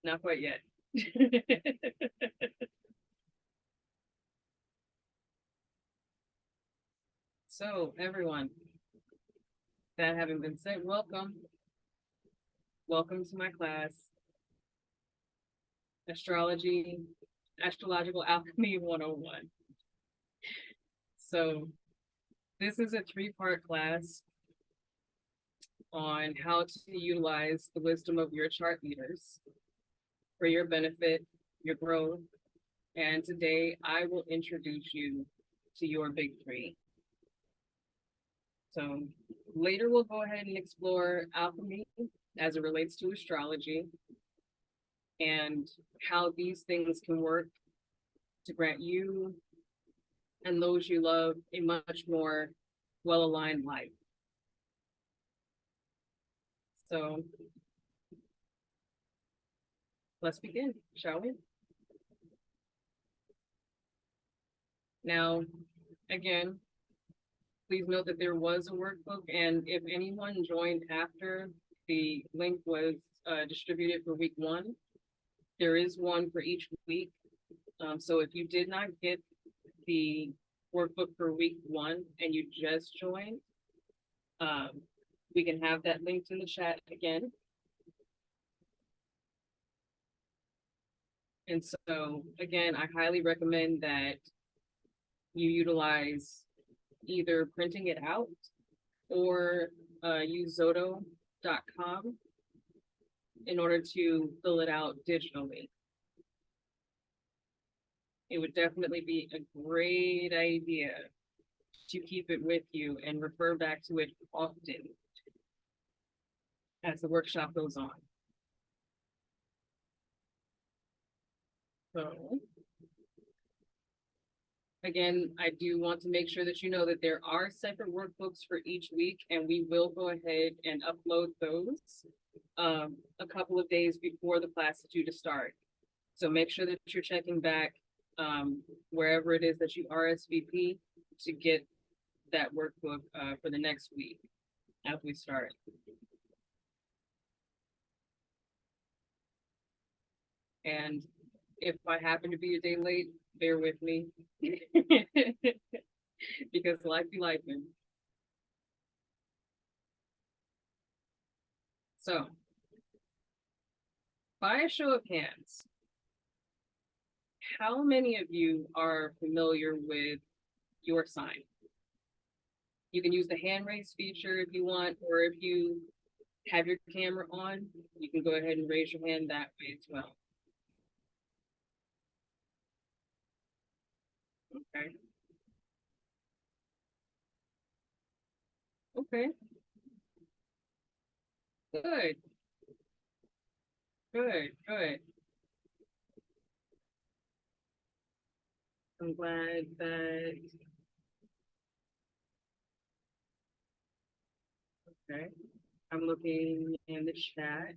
Not quite yet. So, everyone, that having been said, welcome. Welcome to my class, Astrological Alchemy 101. So, this is a three-part class on how to utilize the wisdom of your chart leaders for your benefit, your growth, and today I will introduce you to your big three. So later we'll go ahead and explore alchemy as it relates to astrology and how these things can work to grant you and those you love a much more well-aligned life. So let's begin, shall we? Now, again, please note that there was a workbook, and if anyone joined after the link was distributed for week 1, there is one for each week. So if you did not get the workbook for week 1 and you just joined, we can have that linked in the chat again. And so, again, I highly recommend that you utilize either printing it out or use Zoto.com in order to fill it out digitally. It would definitely be a great idea to keep it with you and refer back to it often as the workshop goes on. So, again, I do want to make sure that you know that there are separate workbooks for each week, and we will go ahead and upload those a couple of days before the class is due to start. So make sure that you're checking back wherever it is that you RSVP to get that workbook for the next week as we start. And if I happen to be a day late, bear with me because life be lifing. So, by a show of hands, how many of you are familiar with your sign? You can use the hand raise feature if you want, or if you have your camera on, you can go ahead and raise your hand that way as well. Okay. Okay. Good. Good. Good. I'm glad that. Okay. I'm looking in the chat.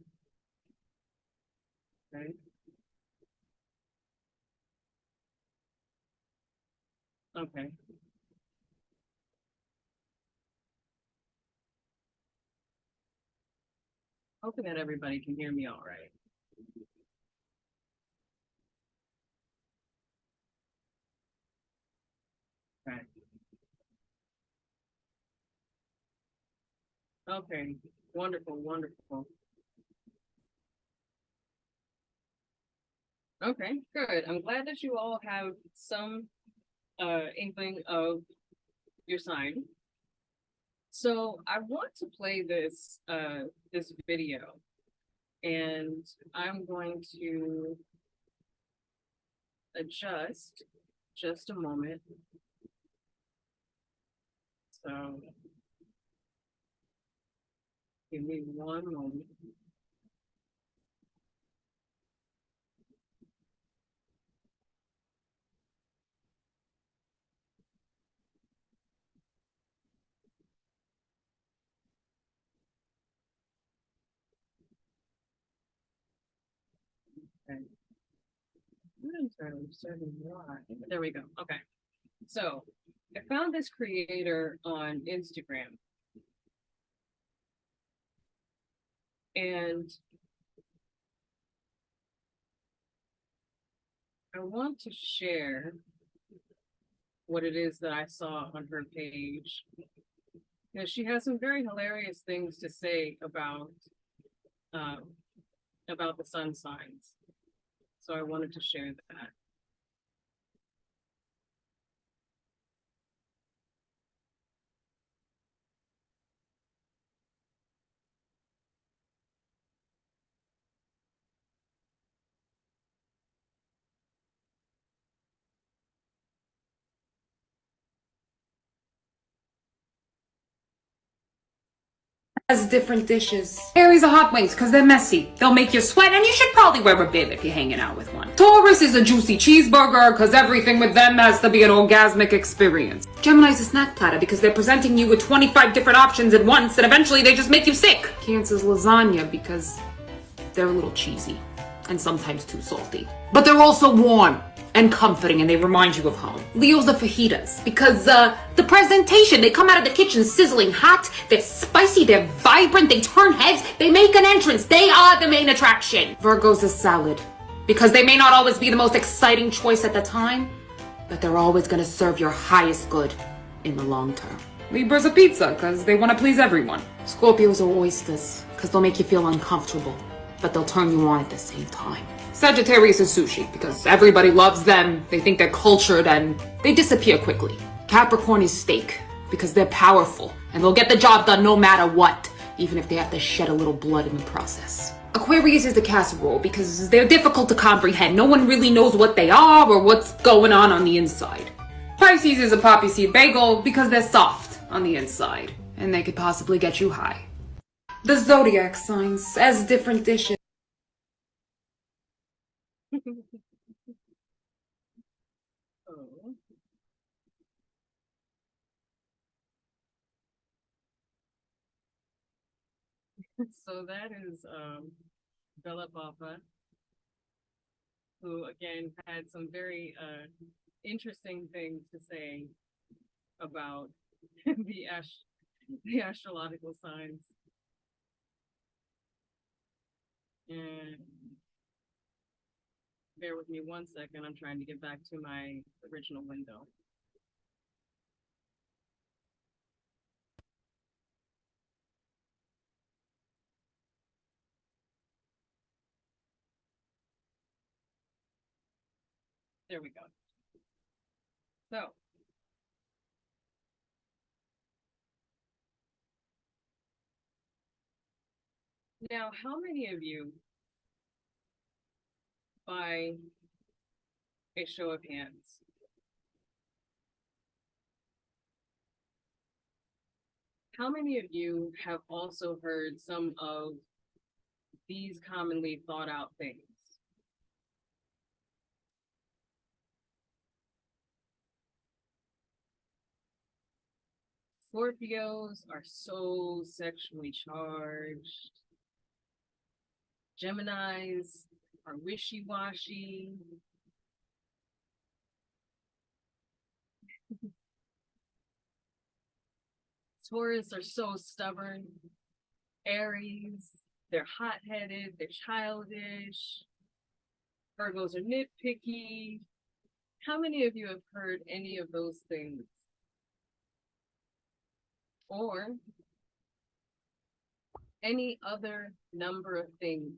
Okay. Okay. Hoping that everybody can hear me all right. Okay. Okay. Wonderful. Wonderful. Okay. Good. I'm glad that you all have some inkling of your sign. So I want to play this this video, and I'm going to adjust just a moment. So give me one moment. Okay. There we go. Okay. So I found this creator on Instagram, and I want to share what it is that I saw on her page. You know, she has some very hilarious things to say um, about the sun signs. So I wanted to share that. Has different dishes. Aries are hot wings because they're messy. They'll make you sweat, and you should probably wear a bib if you're hanging out with one. Taurus is a juicy cheeseburger because everything with them has to be an orgasmic experience. Gemini's a snack platter because they're presenting you with 25 different options at once, and eventually they just make you sick. Cancer's lasagna because they're a little cheesy and sometimes too salty. But they're also warm and comforting, and they remind you of home. Leo's the fajitas because the presentation, they come out of the kitchen sizzling hot, they're spicy, they're vibrant, they turn heads, they make an entrance, they are the main attraction. Virgo's a salad because they may not always be the most exciting choice at the time, but they're always gonna serve your highest good in the long term. Libra's a pizza because they want to please everyone. Scorpios are oysters because they'll make you feel uncomfortable, but they'll turn you on at the same time. Sagittarius is sushi because everybody loves them, they think they're cultured, and they disappear quickly. Capricorn is steak because they're powerful and they'll get the job done no matter what, even if they have to shed a little blood in the process. Aquarius is the casserole because they're difficult to comprehend. No one really knows what they are or what's going on the inside. Pisces is a poppy seed bagel because they're soft on the inside and they could possibly get you high. The zodiac signs as different dishes. Oh. So that is Bella Papa, who again had some very interesting things to say about the astrological signs. And bear with me 1 second. I'm trying to get back to my original window. There we go. So now, how many of you, by a show of hands, how many of you have also heard some of these commonly thought out things? Scorpios are so sexually charged. Geminis are wishy-washy. Taurus are so stubborn. Aries, they're hot-headed, they're childish. Virgos are nitpicky. How many of you have heard any of those things? Or any other number of things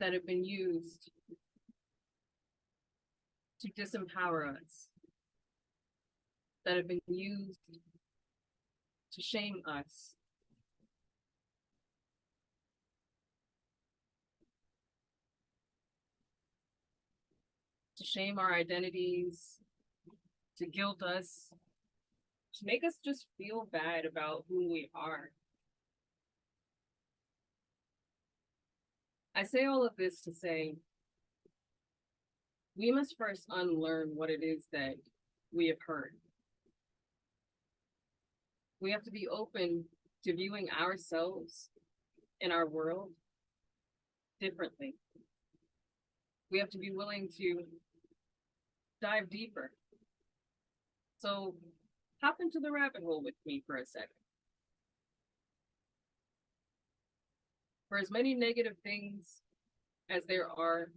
that have been used to disempower us, that have been used to shame us, to shame our identities, to guilt us, to make us just feel bad about who we are. I say all of this to say we must first unlearn what it is that we have heard. We have to be open to viewing ourselves and our world differently. We have to be willing to dive deeper. So hop into the rabbit hole with me for a second. For as many negative things as there are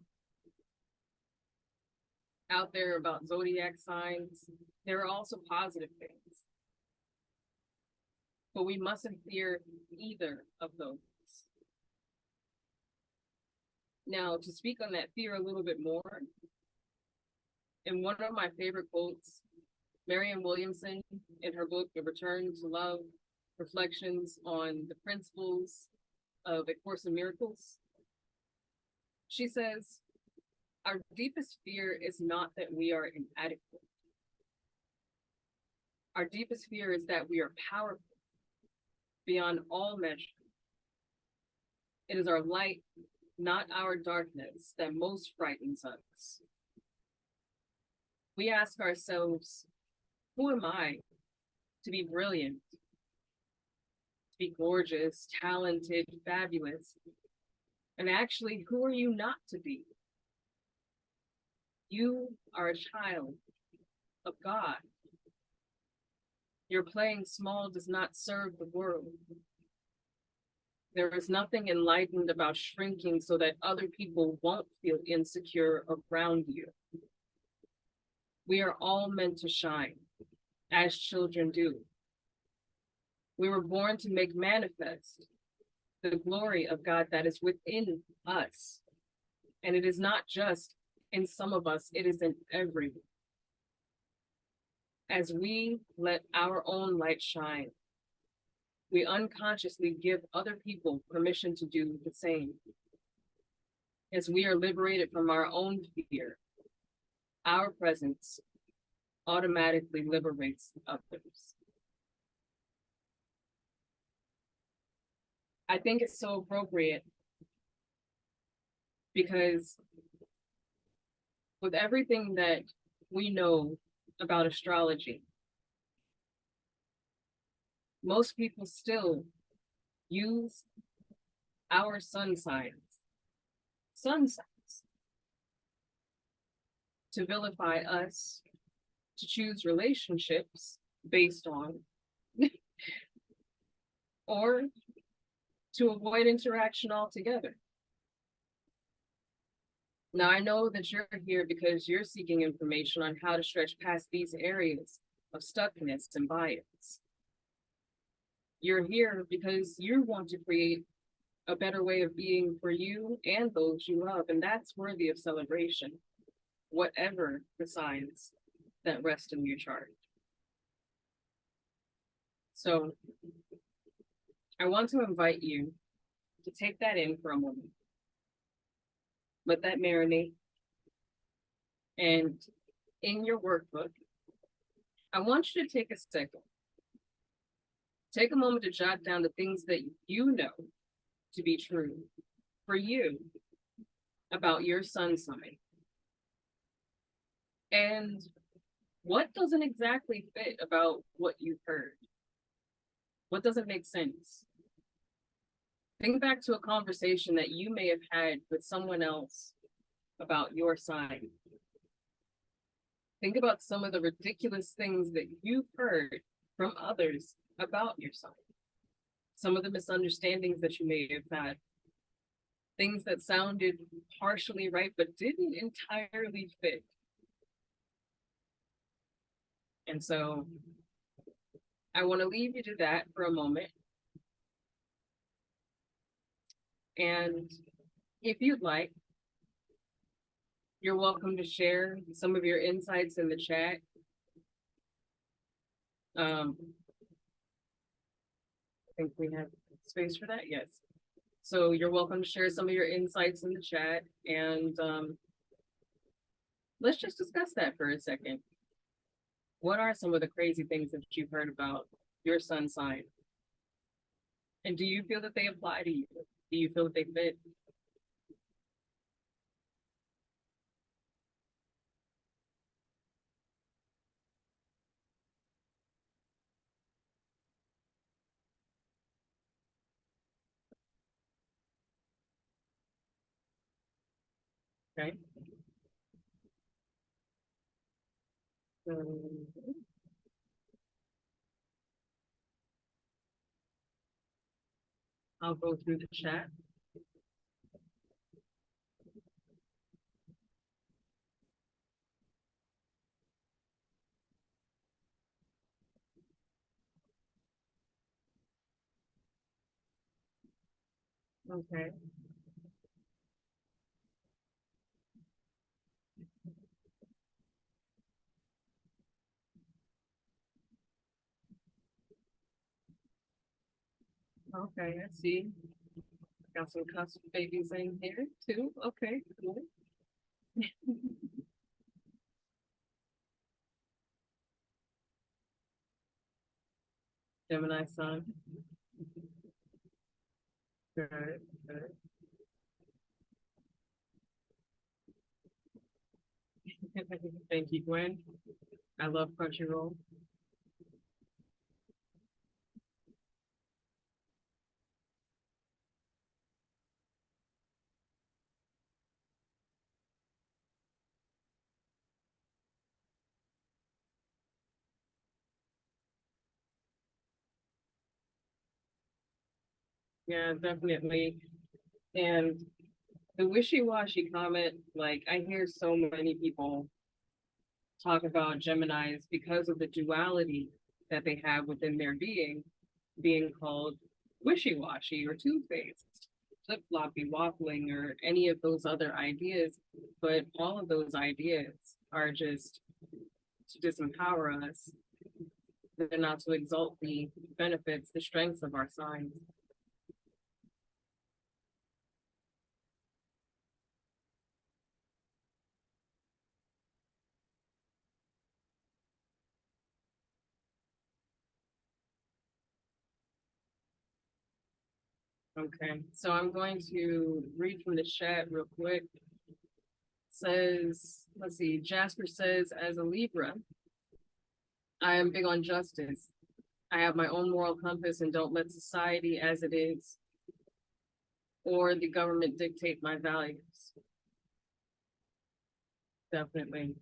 out there about zodiac signs, there are also positive things. But we mustn't fear either of those. Now, to speak on that fear a little bit more, in one of my favorite quotes, Marianne Williamson, in her book, The Return to Love, reflections on the principles of A Course in Miracles, she says, our deepest fear is not that we are inadequate. Our deepest fear is that we are powerful beyond all measure. It is our light, not our darkness, that most frightens us. We ask ourselves, who am I to be brilliant, to be gorgeous, talented, fabulous? And actually, who are you not to be? You are a child of God. Your playing small does not serve the world. There is nothing enlightened about shrinking so that other people won't feel insecure around you. We are all meant to shine, as children do. We were born to make manifest the glory of God that is within us. And it is not just in some of us, it is in everyone. As we let our own light shine, we unconsciously give other people permission to do the same. As we are liberated from our own fear, our presence automatically liberates others. I think it's so appropriate because with everything that we know about astrology, most people still use our sun signs, to vilify us, to choose relationships based on, or to avoid interaction altogether. Now, I know that you're here because you're seeking information on how to stretch past these areas of stuckness and bias. You're here because you want to create a better way of being for you and those you love, and that's worthy of celebration, whatever the signs that rest in your chart. So I want to invite you to take that in for a moment. Let that marinate. And in your workbook, I want you to take a second. Take a moment to jot down the things that you know to be true for you about your sun sign. And what doesn't exactly fit about what you've heard? What doesn't make sense? Think back to a conversation that you may have had with someone else about your sign. Think about some of the ridiculous things that you've heard from others about your sign. Some of the misunderstandings that you may have had. Things that sounded partially right, but didn't entirely fit. And so I want to leave you to that for a moment. And if you'd like, you're welcome to share some of your insights in the chat. I think we have space for that, yes. So you're welcome to share some of your insights in the chat, and let's just discuss that for a second. What are some of the crazy things that you've heard about your sun sign? And do you feel that they apply to you? Do you feel that they fit? Okay. I'll go through the chat. Okay. Okay, I see. Got some cusp babies in here too. Okay, cool. Gemini sun. Good, good. Thank you, Gwen. I love Crunchyroll. Yeah, definitely. And the wishy-washy comment, like I hear so many people talk about Geminis because of the duality that they have within their being called wishy-washy or two-faced, flip-floppy, waffling, or any of those other ideas. But all of those ideas are just to disempower us. They're not to exalt the benefits, the strengths of our signs. Okay, so I'm going to read from the chat real quick. Says, let's see, Jasper says, as a Libra, I am big on justice. I have my own moral compass and don't let society as it is or the government dictate my values. Definitely.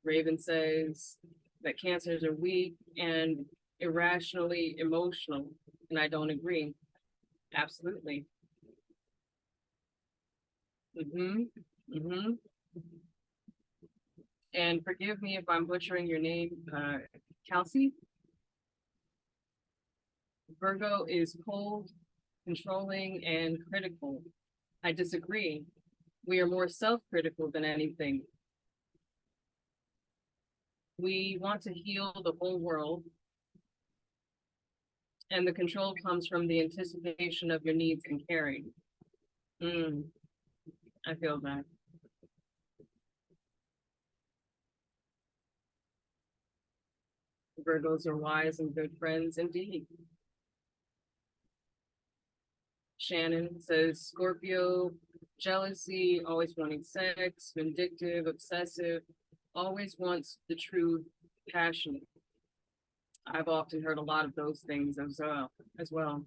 Raven says that cancers are weak and irrationally emotional, and I don't agree. Absolutely. Mm-hmm. Mm-hmm. And forgive me if I'm butchering your name, Kelsey. Virgo is cold, controlling, and critical. I disagree. We are more self-critical than anything. We want to heal the whole world, and the control comes from the anticipation of your needs and caring. Mm, I feel that. Virgos are wise and good friends indeed. Shannon says Scorpio, jealousy, always wanting sex, vindictive, obsessive, always wants the truth, passionate. I've often heard a lot of those things as well.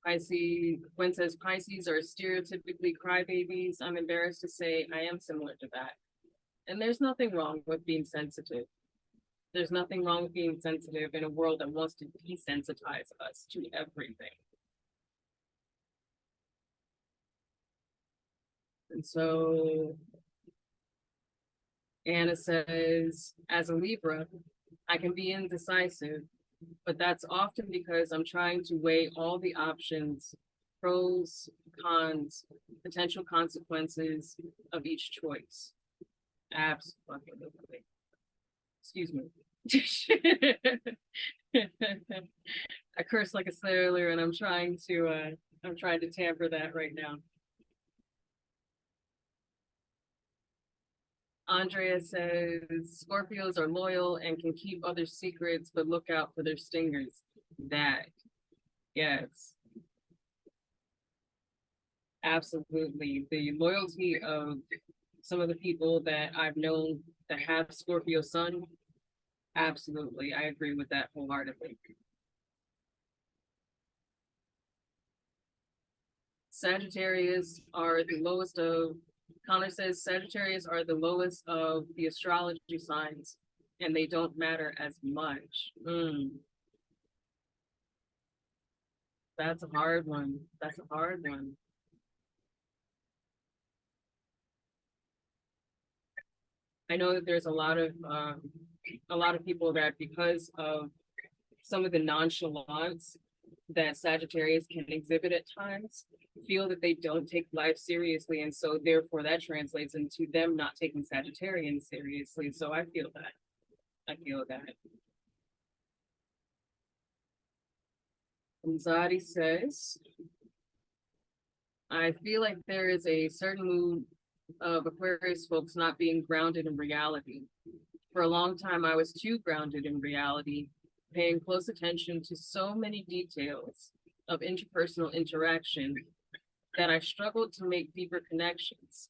Pisces, Gwen says Pisces are stereotypically crybabies. I'm embarrassed to say I am similar to that. And there's nothing wrong with being sensitive. There's nothing wrong with being sensitive in a world that wants to desensitize us to everything. And so Anna says, as a Libra, I can be indecisive, but that's often because I'm trying to weigh all the options, pros, cons, potential consequences of each choice. Absolutely. Excuse me. I cursed like a sailor and I'm trying to tamper that right now. Andrea says Scorpios are loyal and can keep other secrets, but look out for their stingers. That, yes, absolutely. The loyalty of some of the people that I've known that have Scorpio sun, absolutely. I agree with that wholeheartedly. Sagittarius are the lowest of, Connor says Sagittarius are the lowest of the astrology signs and they don't matter as much. That's a hard one. That's a hard one. I know that there's a lot of people that because of some of the nonchalance that Sagittarius can exhibit at times, feel that they don't take life seriously. And so therefore that translates into them not taking Sagittarians seriously. So I feel that. I feel that. Zadi says, I feel like there is a certain mood of Aquarius folks not being grounded in reality. For a long time, I was too grounded in reality, paying close attention to so many details of interpersonal interaction that I struggled to make deeper connections.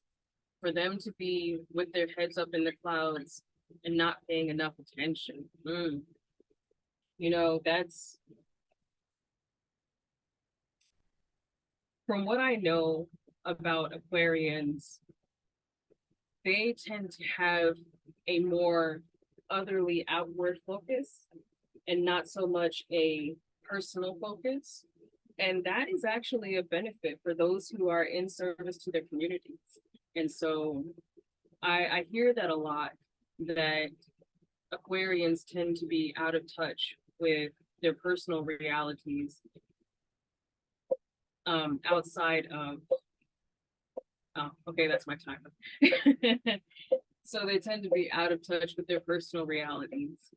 For them to be with their heads up in the clouds and not paying enough attention. You know, that's from what I know about Aquarians, they tend to have a more otherly outward focus and not so much a personal focus. And that is actually a benefit for those who are in service to their communities. And so I hear that a lot, that Aquarians tend to be out of touch with their personal realities outside of, oh, okay, that's my time. So they tend to be out of touch with their personal realities.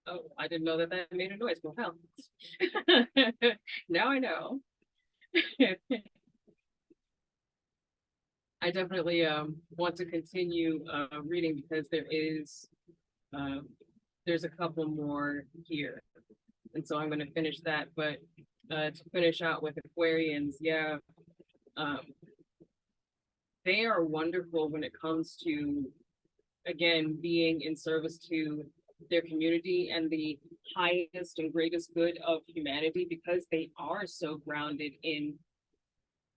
Oh, I didn't know that that made a noise. Well, hell. Now I know. I definitely want to continue reading because there's a couple more here. And so I'm going to finish that. But to finish out with Aquarians, yeah, they are wonderful when it comes to, again, being in service to their community and the highest and greatest good of humanity, because they are so grounded in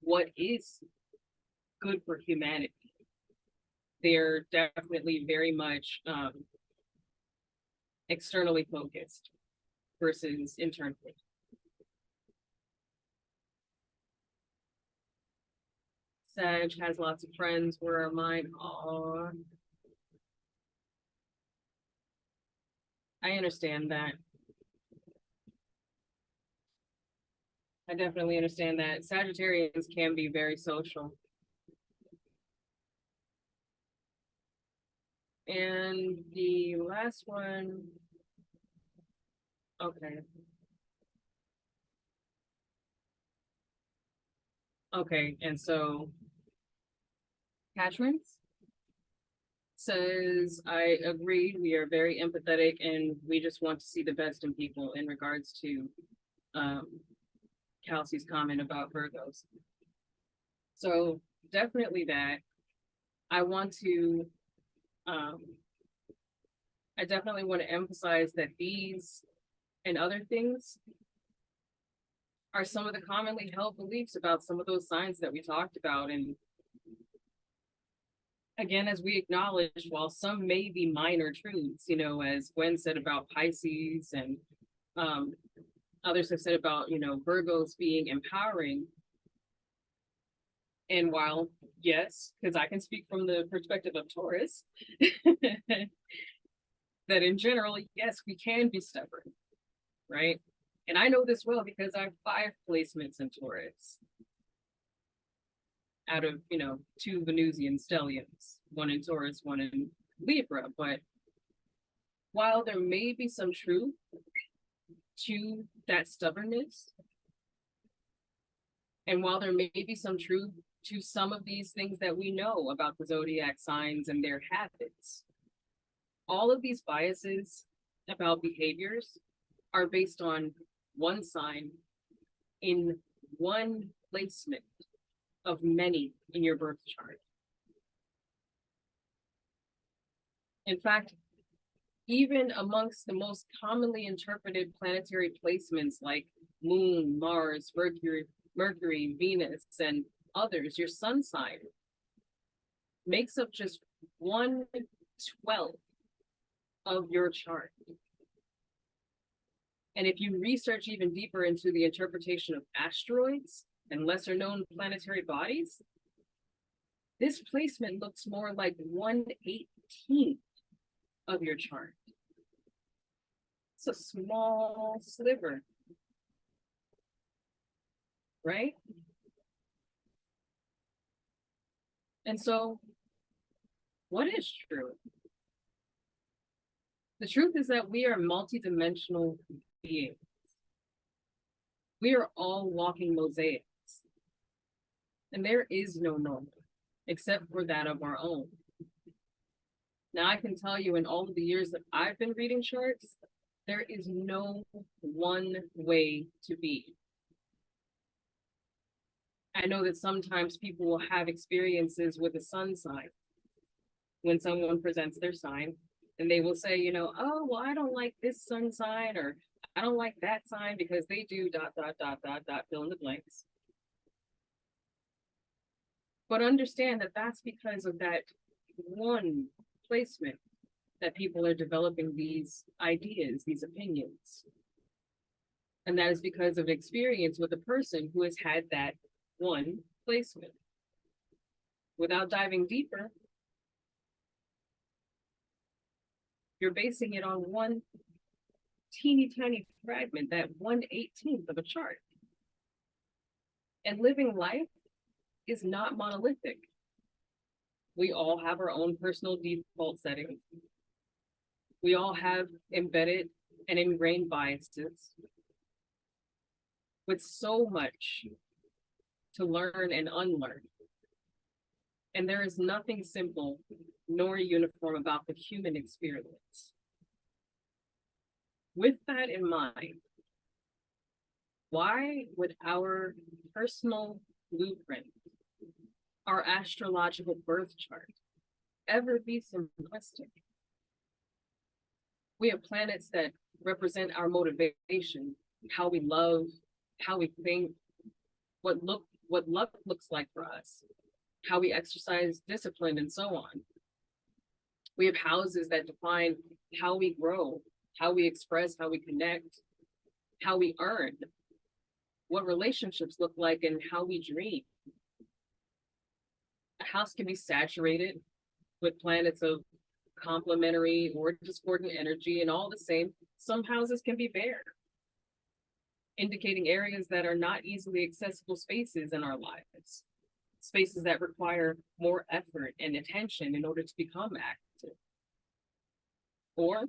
what is good for humanity. They're definitely very much externally focused versus internally. Sag has lots of friends. Where are mine? Aw. I understand that. I definitely understand that. Sagittarians can be very social. And the last one, okay. Okay, and so Catherine says, I agree, we are very empathetic and we just want to see the best in people in regards to Kelsey's comment about Virgos. So definitely that. I definitely want to emphasize that these and other things are some of the commonly held beliefs about some of those signs that we talked about. And again, as we acknowledge, while some may be minor truths, you know, as Gwen said about Pisces and others have said about, you know, Virgos being empowering. And while, yes, because I can speak from the perspective of Taurus, that in general, yes, we can be stubborn, right? And I know this well because I have 5 placements in Taurus out of, you know, 2 Venusian stelliums, 1 in Taurus, 1 in Libra. But while there may be some truth to that stubbornness, and while there may be some truth to some of these things that we know about the zodiac signs and their habits, all of these biases about behaviors are based on one sign in one placement of many in your birth chart. In fact, even amongst the most commonly interpreted planetary placements like Moon, Mars, Mercury, Venus, and others, your sun sign makes up just 1/12 of your chart. And if you research even deeper into the interpretation of asteroids and lesser known planetary bodies, this placement looks more like 1/18 of your chart. It's a small sliver, right? And so, what is true? The truth is that we are multidimensional beings. We are all walking mosaics. And there is no normal, except for that of our own. Now, I can tell you in all of the years that I've been reading charts, there is no one way to be. I know that sometimes people will have experiences with a sun sign when someone presents their sign, and they will say, oh, well, I don't like this sun sign, or I don't like that sign because they do ... fill in the blanks. But understand that that's because of that one placement that people are developing these ideas, these opinions. And that is because of experience with a person who has had that one placement. Without diving deeper, you're basing it on one teeny tiny fragment, that 1/18th of a chart. And living life is not monolithic. We all have our own personal default settings. We all have embedded and ingrained biases with so much to learn and unlearn. And there is nothing simple nor uniform about the human experience. With that in mind, why would our personal blueprint, our astrological birth chart, ever be simplistic? We have planets that represent our motivation, how we love, how we think, what luck looks like for us, how we exercise discipline, and so on. We have houses that define how we grow, how we express, how we connect, how we earn, what relationships look like, and how we dream. A house can be saturated with planets of complementary or discordant energy, and all the same, some houses can be bare, indicating areas that are not easily accessible spaces in our lives, spaces that require more effort and attention in order to become active. Or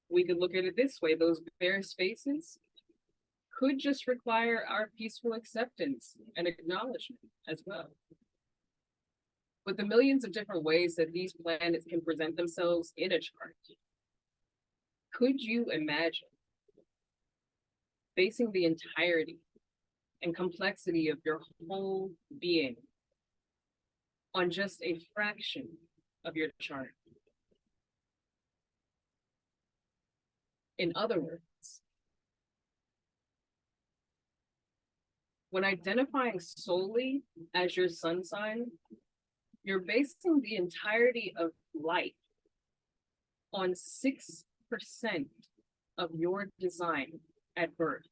we could look at it this way: those bare spaces could just require our peaceful acceptance and acknowledgement as well. With the millions of different ways that these planets can present themselves in a chart, could you imagine basing the entirety and complexity of your whole being on just a fraction of your chart? In other words, when identifying solely as your sun sign, you're basing the entirety of life on 6% of your design at birth.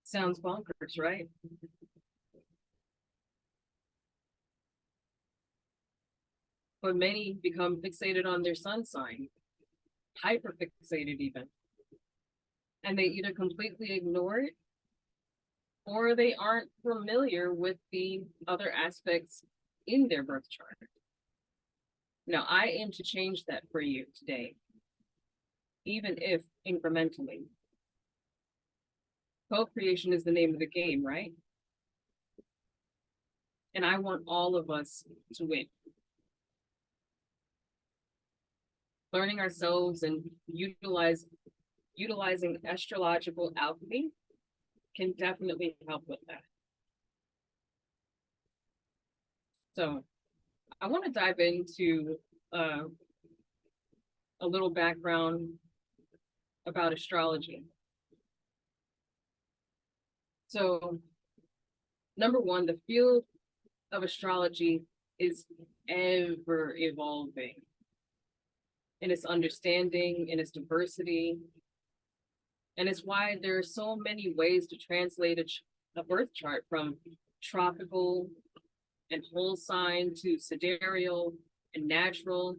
Sounds bonkers, right? But many become fixated on their sun sign, hyperfixated even. And they either completely ignore it, or they aren't familiar with the other aspects in their birth chart. Now, I aim to change that for you today, even if incrementally. Co-creation is the name of the game, right? And I want all of us to win. Learning ourselves and utilizing astrological alchemy can definitely help with that. So I want to dive into a little background about astrology. So number one, the field of astrology is ever evolving in its understanding, in its diversity. And it's why there are so many ways to translate a birth chart, from tropical and whole sign to sidereal and natural.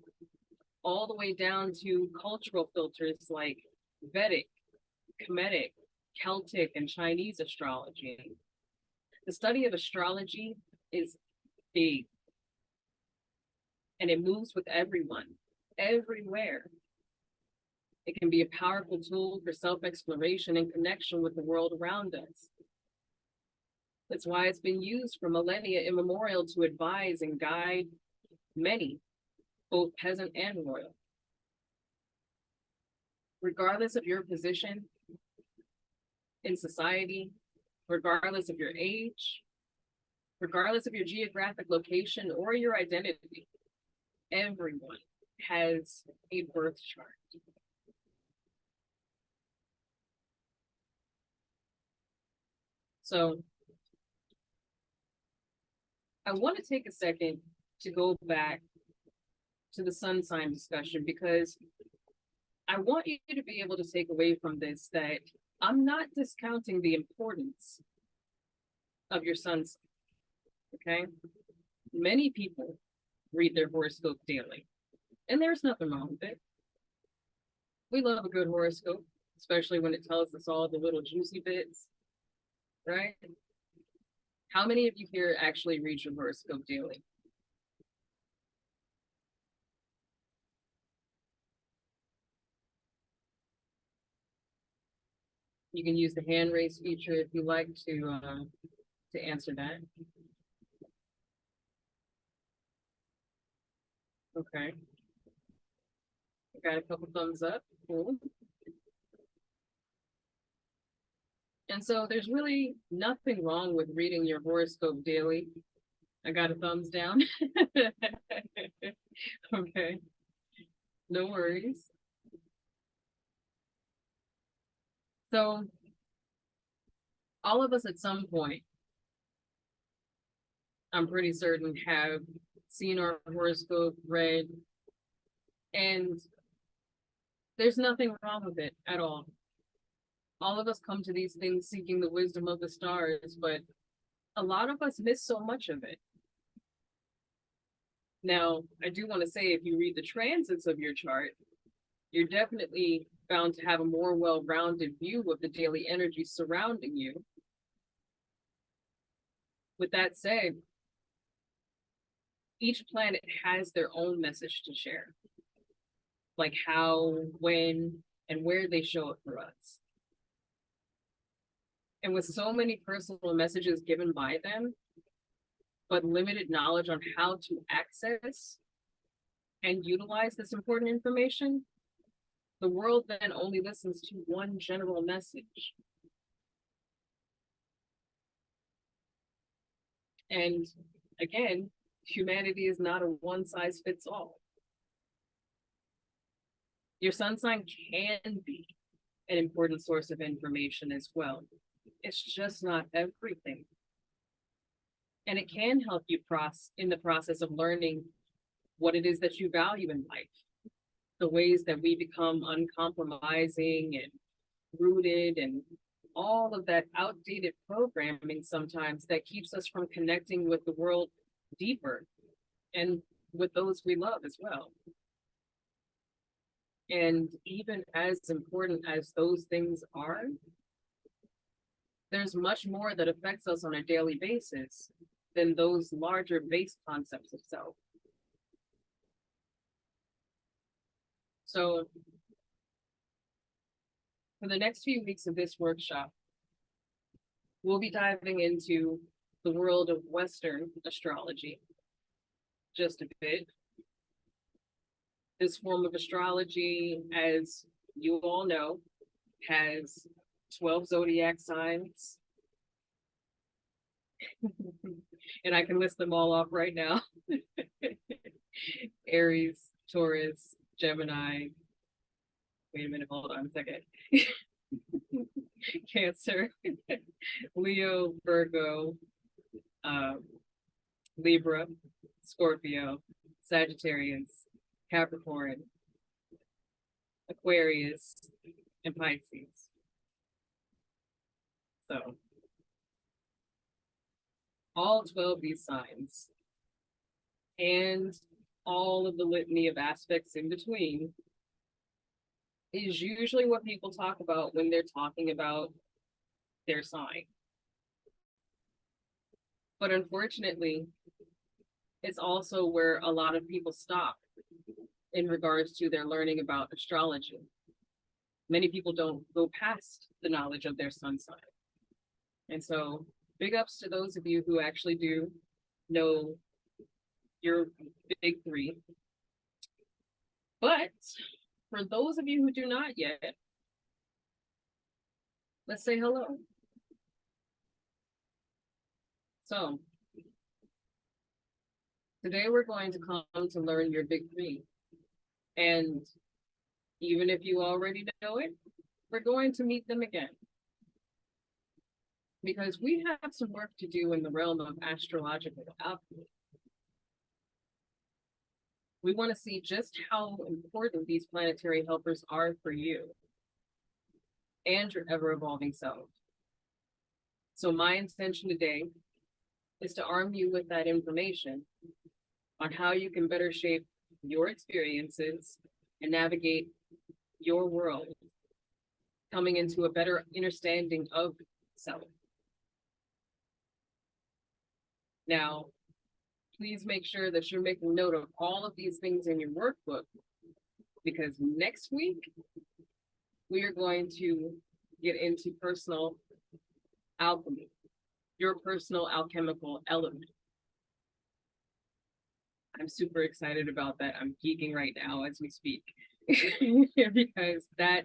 all the way down to cultural filters like Vedic, Kemetic, Celtic, and Chinese astrology. The study of astrology is big, and it moves with everyone, everywhere. It can be a powerful tool for self-exploration and connection with the world around us. That's why it's been used for millennia immemorial to advise and guide many, both peasant and royal. Regardless of your position in society, regardless of your age, regardless of your geographic location or your identity, everyone has a birth chart. So I want to take a second to go back to the sun sign discussion, because I want you to be able to take away from this that I'm not discounting the importance of your sun sign, okay? Many people read their horoscope daily, and there's nothing wrong with it. We love a good horoscope, especially when it tells us all the little juicy bits, right? How many of you here actually read your horoscope daily? You can use the hand raise feature if you like to answer that. Okay. I got a couple thumbs up. Cool. And so there's really nothing wrong with reading your horoscope daily. I got a thumbs down. Okay. No worries. So all of us at some point, I'm pretty certain, have seen our horoscope, read, and there's nothing wrong with it at all. All of us come to these things seeking the wisdom of the stars, but a lot of us miss so much of it. Now, I do want to say, if you read the transits of your chart, you're definitely bound to have a more well-rounded view of the daily energy surrounding you. With that said, each planet has their own message to share, like how, when, and where they show up for us. And with so many personal messages given by them, but limited knowledge on how to access and utilize this important information, the world then only listens to one general message. And again, humanity is not a one size fits all. Your sun sign can be an important source of information as well. It's just not everything. And it can help you in the process of learning what it is that you value in life, the ways that we become uncompromising and rooted, and all of that outdated programming sometimes that keeps us from connecting with the world deeper and with those we love as well. And even as important as those things are, there's much more that affects us on a daily basis than those larger base concepts of self. So for the next few weeks of this workshop, we'll be diving into the world of Western astrology just a bit. This form of astrology, as you all know, has 12 zodiac signs. And I can list them all off right now. Aries, Taurus, Gemini. Wait a minute, hold on a second. Cancer, Leo, Virgo, Libra, Scorpio, Sagittarius, Capricorn, Aquarius, and Pisces. So all 12 of these signs. And all of the litany of aspects in between is usually what people talk about when they're talking about their sign. But unfortunately, it's also where a lot of people stop in regards to their learning about astrology. Many people don't go past the knowledge of their sun sign. And so, big ups to those of you who actually do know your big three. But for those of you who do not yet, let's say hello. So, today we're going to come to learn your big three. And even if you already know it, we're going to meet them again. Because we have some work to do in the realm of astrological alchemy. We want to see just how important these planetary helpers are for you and your ever-evolving self. So my intention today is to arm you with that information on how you can better shape your experiences and navigate your world, coming into a better understanding of self. Now, please make sure that you're making note of all of these things in your workbook, because next week we are going to get into personal alchemy, your personal alchemical element. I'm super excited about that. I'm geeking right now as we speak because that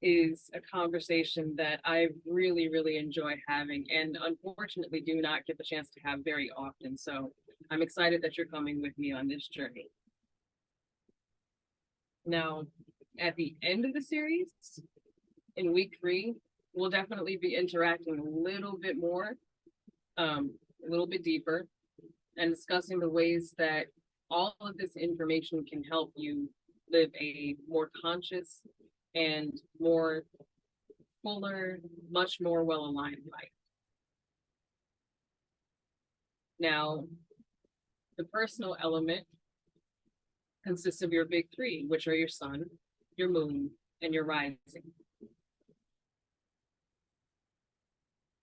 is a conversation that I really, really enjoy having and unfortunately do not get the chance to have very often. So I'm excited that you're coming with me on this journey. Now, at the end of the series, in week 3, we'll definitely be interacting a little bit more, a little bit deeper, and discussing the ways that all of this information can help you live a more conscious and more fuller, much more well-aligned life. Now, the personal element consists of your big 3, which are your sun, your moon, and your rising.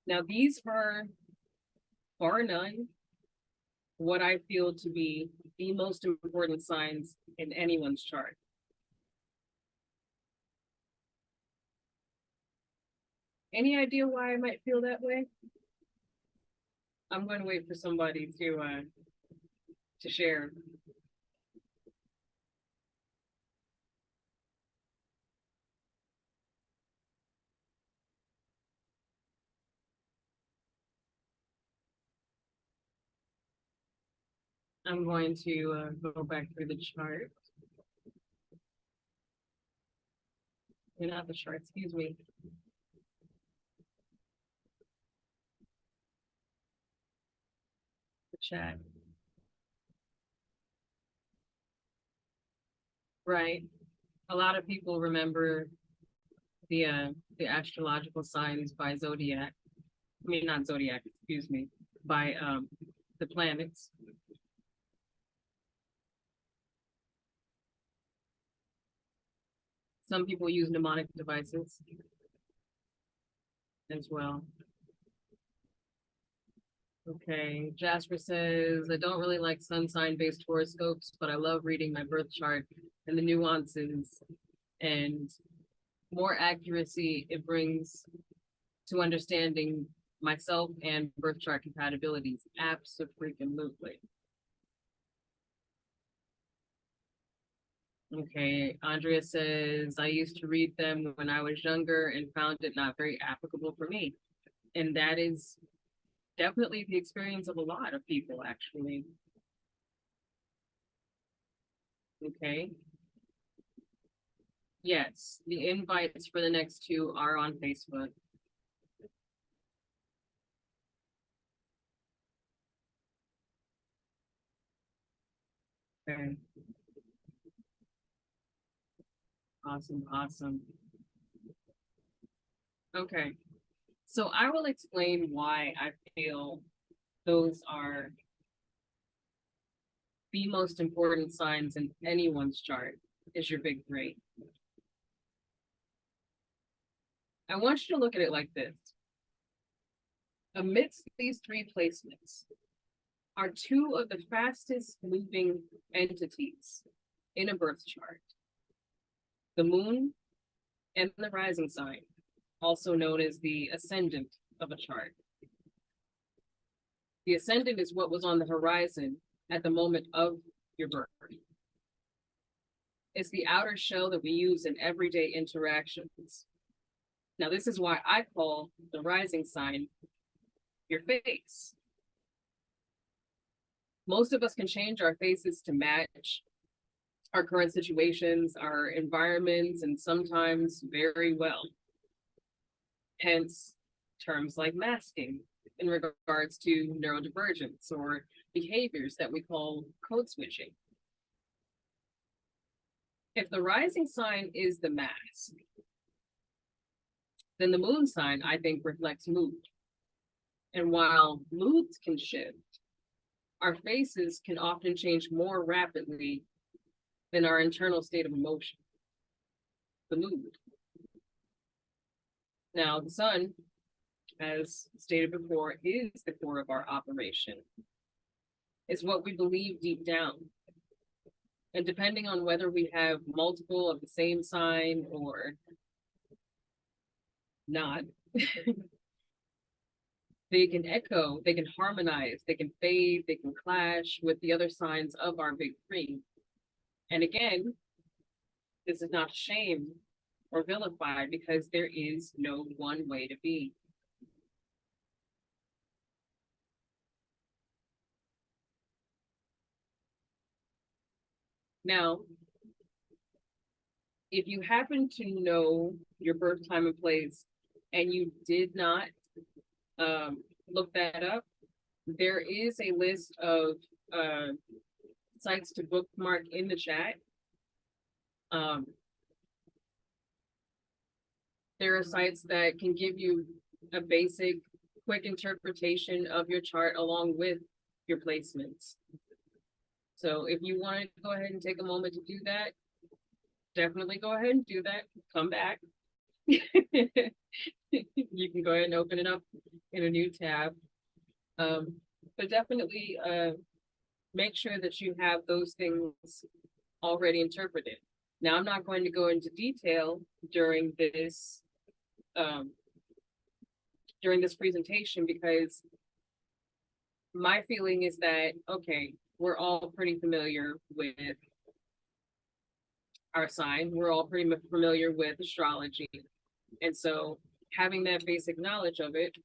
Now, these are, bar none, what I feel to be the most important signs in anyone's chart. Any idea why I might feel that way? I'm going to wait for somebody to share. I'm going to go back through the chart. Not the chart, excuse me. The chat. Right. A lot of people remember the astrological signs by zodiac. I mean, not zodiac, excuse me, by the planets. Some people use mnemonic devices as well. Okay, Jasper says, I don't really like sun sign based horoscopes, but I love reading my birth chart and the nuances and more accuracy it brings to understanding myself and birth chart compatibilities. Absolutely. Okay, Andrea says, I used to read them when I was younger and found it not very applicable for me. And that is definitely the experience of a lot of people, actually. Okay. Yes, the invites for the next 2 are on Facebook. Okay. Awesome, awesome. Okay, so I will explain why I feel those are the most important signs in anyone's chart is your big three. I want you to look at it like this. Amidst these three placements are two of the fastest moving entities in a birth chart: the moon and the rising sign, also known as the ascendant of a chart. The ascendant is what was on the horizon at the moment of your birth. It's the outer shell that we use in everyday interactions. Now, this is why I call the rising sign your face. Most of us can change our faces to match our current situations, our environments, and sometimes very well. Hence, terms like masking in regards to neurodivergence or behaviors that we call code switching. If the rising sign is the mask, then the moon sign, I think, reflects mood. And while moods can shift, our faces can often change more rapidly than our internal state of emotion, the mood. Now, the sun, as stated before, is the core of our operation. It's what we believe deep down. And depending on whether we have multiple of the same sign or not, they can echo, they can harmonize, they can fade, they can clash with the other signs of our big three. And again, this is not shame or vilified, because there is no one way to be. Now, if you happen to know your birth time and place and you did not look that up, there is a list of sites to bookmark in the chat. There are sites that can give you a basic, quick interpretation of your chart along with your placements. So if you want to go ahead and take a moment to do that, definitely go ahead and do that. Come back. You can go ahead and open it up in a new tab. But definitely make sure that you have those things already interpreted. Now, I'm not going to go into detail during this presentation, because my feeling is that, okay, we're all pretty familiar with our sign. We're all pretty familiar with astrology. And so having that basic knowledge of it,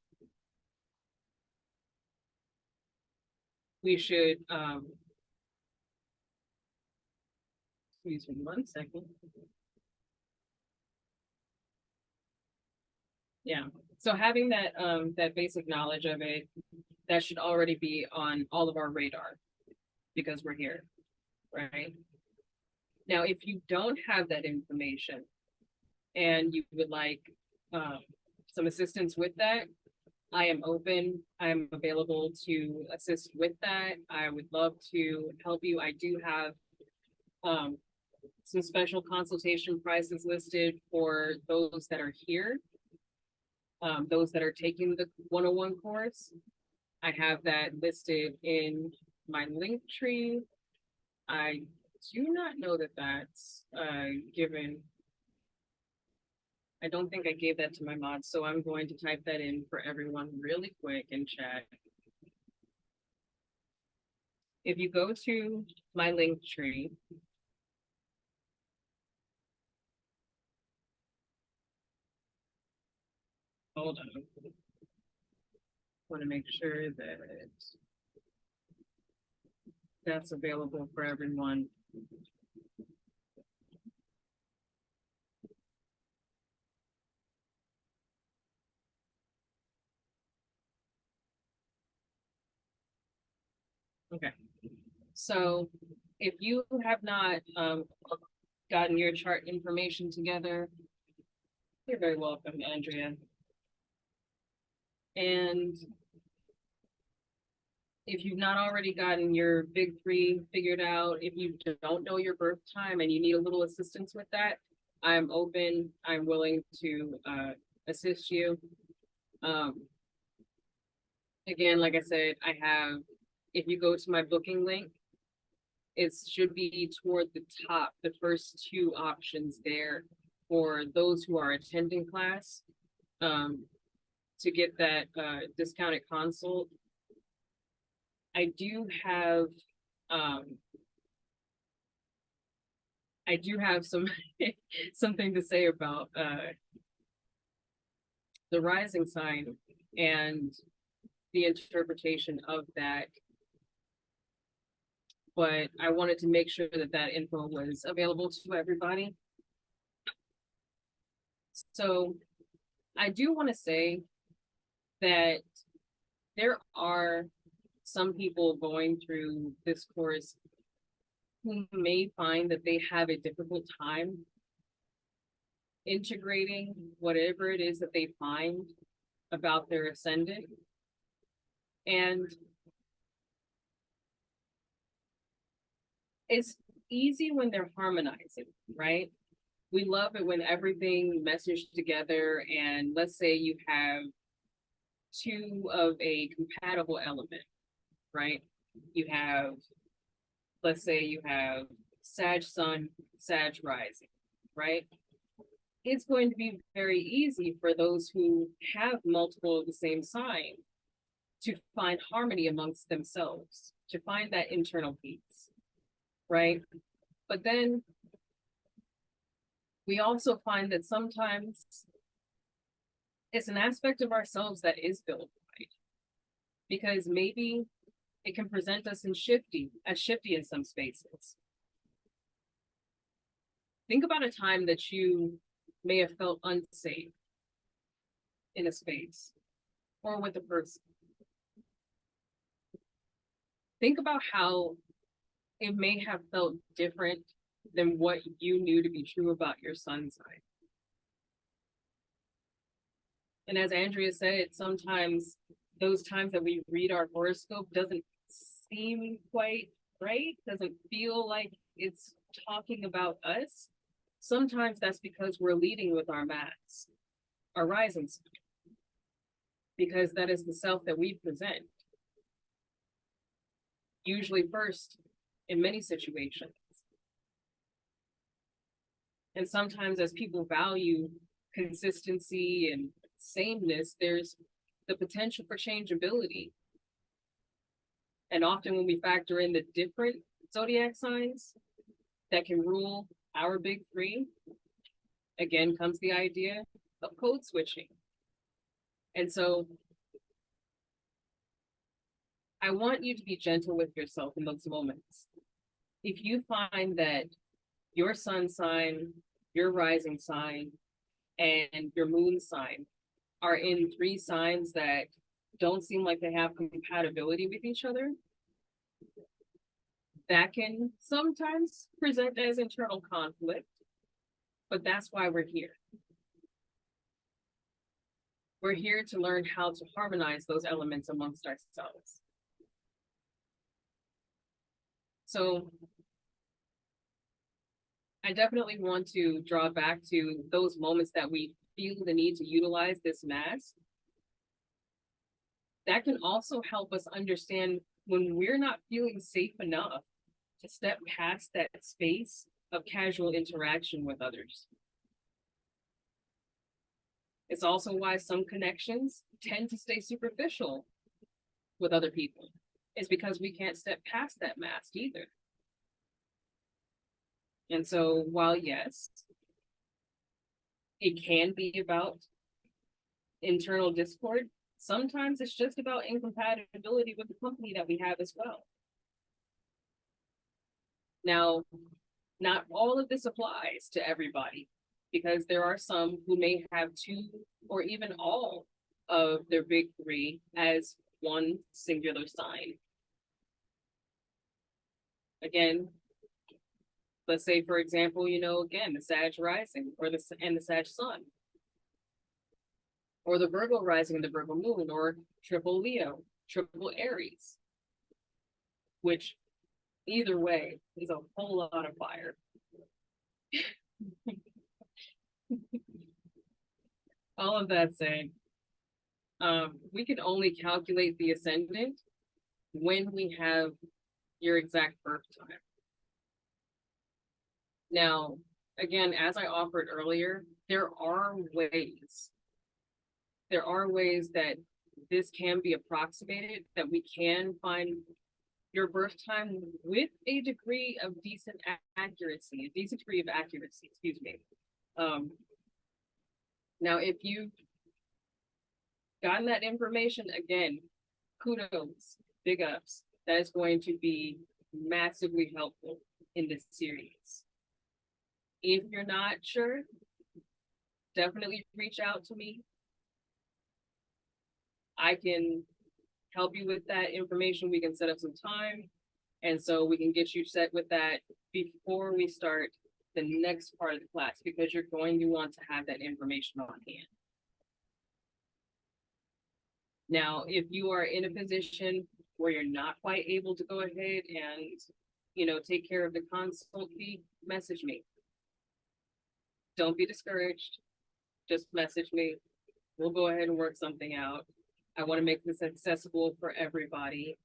we should, excuse me one second. Yeah, so having that that basic knowledge of it, that should already be on all of our radar, because we're here, right? Now, if you don't have that information and you would like some assistance with that, I am open. I am available to assist with that. I would love to help you. I do have some special consultation prices listed for those that are here, those that are taking the 101 course. I have that listed in my link tree. I do not know that that's given. I don't think I gave that to my mods, so I'm going to type that in for everyone really quick in chat. If you go to my link tree, hold on. I want to make sure that that's available for everyone. Okay, so if you have not gotten your chart information together, you're very welcome, Andrea. And if you've not already gotten your big three figured out, if you don't know your birth time and you need a little assistance with that, I'm open. I'm willing to assist you. Um, again, like I said, if you go to my booking link, it should be toward the top, the first two options there for those who are attending class to get that discounted consult. I do have some something to say about the rising sign and the interpretation of that. But I wanted to make sure that that info was available to everybody. So I do want to say that there are some people going through this course who may find that they have a difficult time integrating whatever it is that they find about their ascendant. And it's easy when they're harmonizing, right? We love it when everything meshes together, and let's say you have two of a compatible element, right? Let's say you have Sag Sun, Sag Rising, right? It's going to be very easy for those who have multiple of the same sign to find harmony amongst themselves, to find that internal peace, right? But then we also find that sometimes it's an aspect of ourselves that is built right, because maybe it can present us as shifty in some spaces. Think about a time that you may have felt unsafe in a space or with a person. Think about how it may have felt different than what you knew to be true about your sun sign. And as Andrea said, sometimes those times that we read our horoscope doesn't seem quite right, doesn't feel like it's talking about us. Sometimes that's because we're leading with our mass, our rising sign, because that is the self that we present. Usually first in many situations. And sometimes as people value consistency and sameness, there's the potential for changeability. And often when we factor in the different zodiac signs that can rule our big three, again comes the idea of code switching. And so I want you to be gentle with yourself in those moments. If you find that your sun sign, your rising sign, and your moon sign are in three signs that don't seem like they have compatibility with each other, that can sometimes present as internal conflict, but that's why we're here. We're here to learn how to harmonize those elements amongst ourselves. So I definitely want to draw back to those moments that we feel the need to utilize this mask. That can also help us understand when we're not feeling safe enough to step past that space of casual interaction with others. It's also why some connections tend to stay superficial with other people. It's because we can't step past that mask either. And so while yes, it can be about internal discord, sometimes it's just about incompatibility with the company that we have as well. Now, not all of this applies to everybody, because there are some who may have two or even all of their big three as one singular sign. Again, let's say, for example, again, the Sag rising or the Sag sun, or the Virgo rising and the Virgo moon, or triple Leo, triple Aries. which either way is a whole lot of fire. All of that said, we can only calculate the ascendant when we have your exact birth time. Now, again, as I offered earlier, there are ways that this can be approximated, that we can find your birth time with a degree of decent accuracy, excuse me. Now, if you've gotten that information, again, kudos, big ups. That is going to be massively helpful in this series. If you're not sure, definitely reach out to me. I can help you with that information. We can set up some time. And so we can get you set with that before we start the next part of the class, because you're going to want to have that information on hand. Now, if you are in a position where you're not quite able to go ahead and, take care of the consult fee, message me. Don't be discouraged. Just message me. We'll go ahead and work something out. I want to make this accessible for everybody.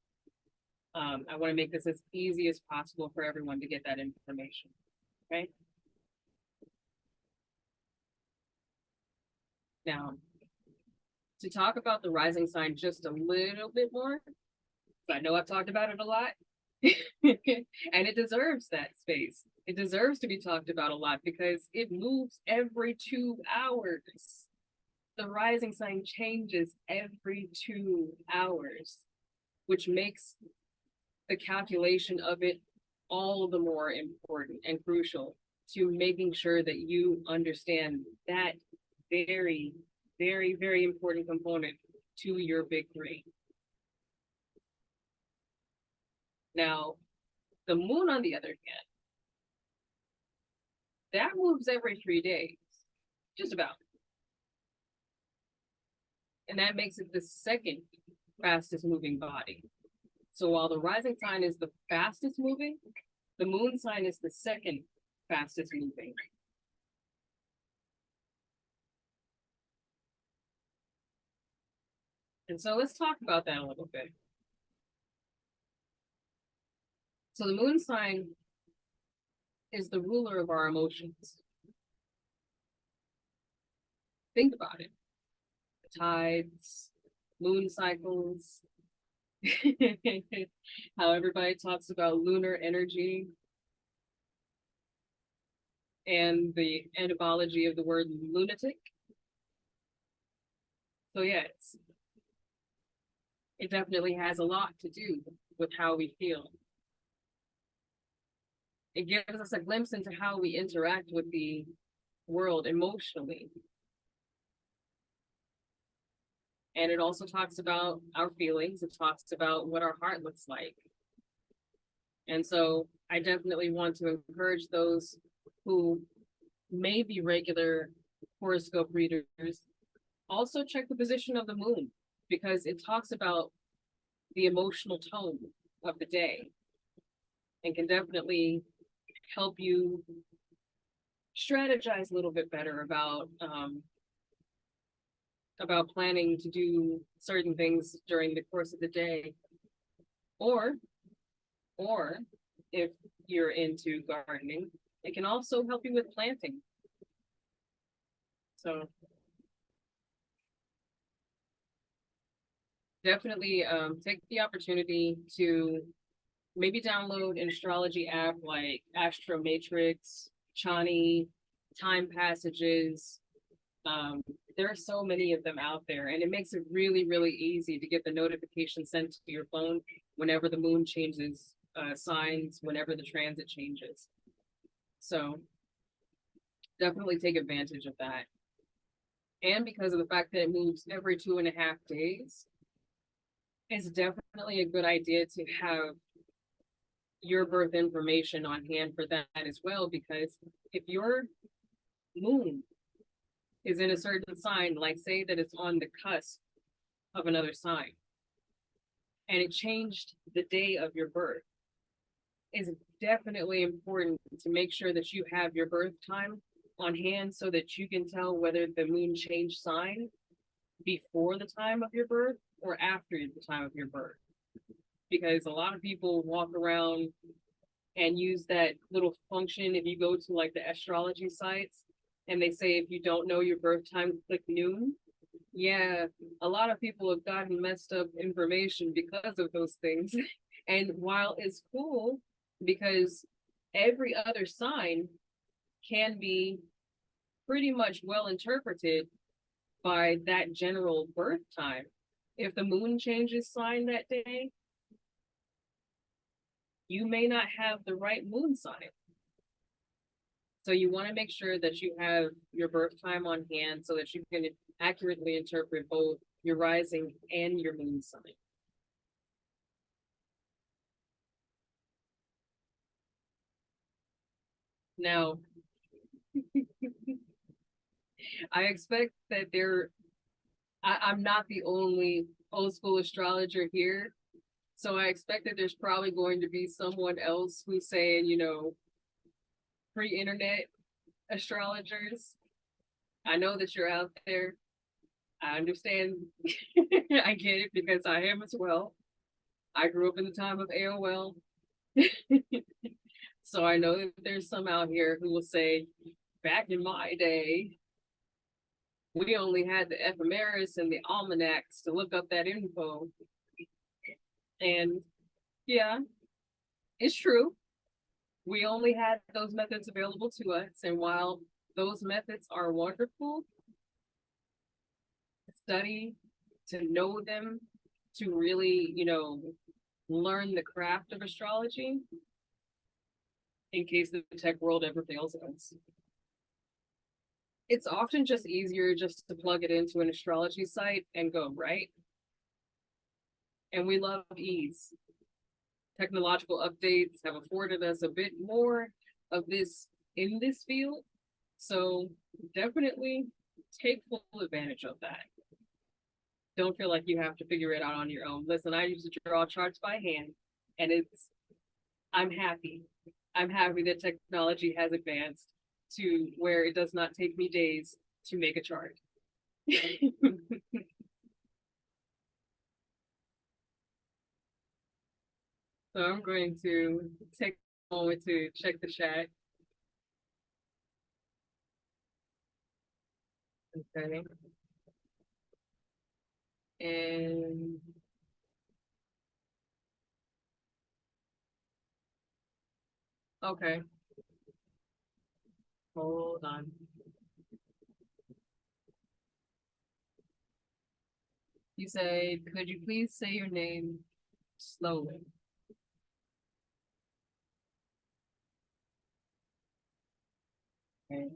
I want to make this as easy as possible for everyone to get that information. Okay. Now, to talk about the rising sign just a little bit more, I know I've talked about it a lot, and it deserves that space. It deserves to be talked about a lot because it moves every 2 hours. The rising sign changes every 2 hours, which makes the calculation of it all the more important and crucial to making sure that you understand that very, very, very important component to your big three. Now, the moon, on the other hand, that moves every 3 days, just about. And that makes it the second fastest moving body. So while the rising sign is the fastest moving, the moon sign is the second fastest moving. And so let's talk about that a little bit. So the moon sign is the ruler of our emotions. Think about it. The tides, moon cycles, how everybody talks about lunar energy, and the etymology of the word lunatic. So yes, it definitely has a lot to do with how we feel. It gives us a glimpse into how we interact with the world emotionally. And it also talks about our feelings. It talks about what our heart looks like. And so I definitely want to encourage those who may be regular horoscope readers, also check the position of the moon, because it talks about the emotional tone of the day and can definitely help you strategize a little bit better about planning to do certain things during the course of the day, or if you're into gardening, it can also help you with planting. So definitely take the opportunity to maybe download an astrology app like Astro Matrix, Chani, Time Passages. There are so many of them out there, and it makes it really, really easy to get the notification sent to your phone whenever the moon changes signs, whenever the transit changes. So definitely take advantage of that. And because of the fact that it moves every 2.5 days, it's definitely a good idea to have your birth information on hand for that as well, because if your moon is in a certain sign, like say that it's on the cusp of another sign, and it changed the day of your birth. It's definitely important to make sure that you have your birth time on hand so that you can tell whether the moon changed sign before the time of your birth or after the time of your birth. Because a lot of people walk around and use that little function if you go to like the astrology sites and they say if you don't know your birth time, click noon. Yeah, a lot of people have gotten messed up information because of those things. And while it's cool because every other sign can be pretty much well interpreted by that general birth time. If the moon changes sign that day, you may not have the right moon sign. So you want to make sure that you have your birth time on hand so that you can accurately interpret both your rising and your moon sign. Now, I expect that I'm not the only old school astrologer here. So I expect that there's probably going to be someone else who's saying, pre-internet astrologers. I know that you're out there. I understand. I get it because I am as well. I grew up in the time of AOL. So I know that there's some out here who will say, back in my day, we only had the ephemeris and the almanacs to look up that info. And yeah, it's true. We only had those methods available to us. And while those methods are wonderful, study to know them, to really, learn the craft of astrology in case the tech world ever fails us. It's often just easier just to plug it into an astrology site and go, right? And we love ease. Technological updates have afforded us a bit more of this in this field. So definitely take full advantage of that. Don't feel like you have to figure it out on your own. Listen, I used to draw charts by hand, and I'm happy. I'm happy that technology has advanced to where it does not take me days to make a chart. So I'm going to take a moment to check the chat. Okay. And okay, hold on. You say, could you please say your name slowly? Okay.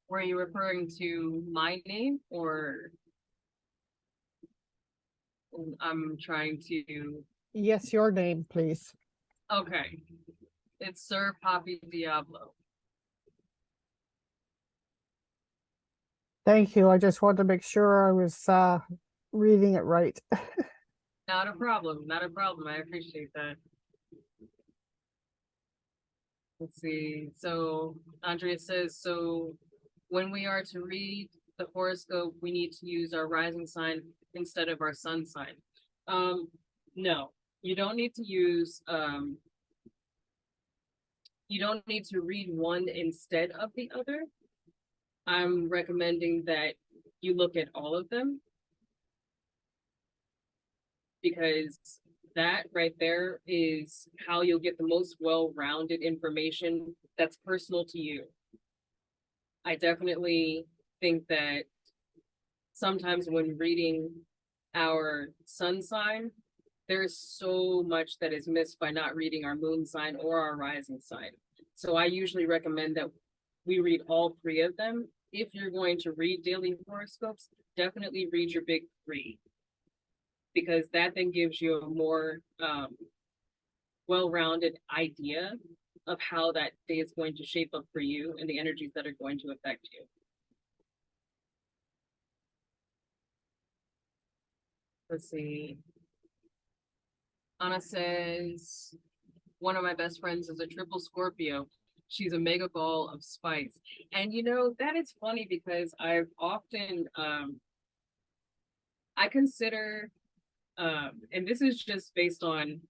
Were you referring to my name or I'm trying to? Yes, your name, please. Okay, it's Sir Poppy Diablo. Thank you. I just wanted to make sure I was reading it right. Not a problem. Not a problem. I appreciate that. Let's see. So Andrea says, so when we are to read the horoscope, we need to use our rising sign instead of our sun sign. No, you don't need to use you don't need to read one instead of the other. I'm recommending that you look at all of them because that right there is how you'll get the most well-rounded information that's personal to you. I definitely think that sometimes when reading our sun sign, there's so much that is missed by not reading our moon sign or our rising sign. So I usually recommend that we read all three of them. If you're going to read daily horoscopes, definitely read your big three because that then gives you a more well-rounded idea of how that day is going to shape up for you and the energies that are going to affect you. Let's see. Anna says, one of my best friends is a triple Scorpio. She's a mega ball of spice. And you know, that is funny because I've often I consider and this is just based on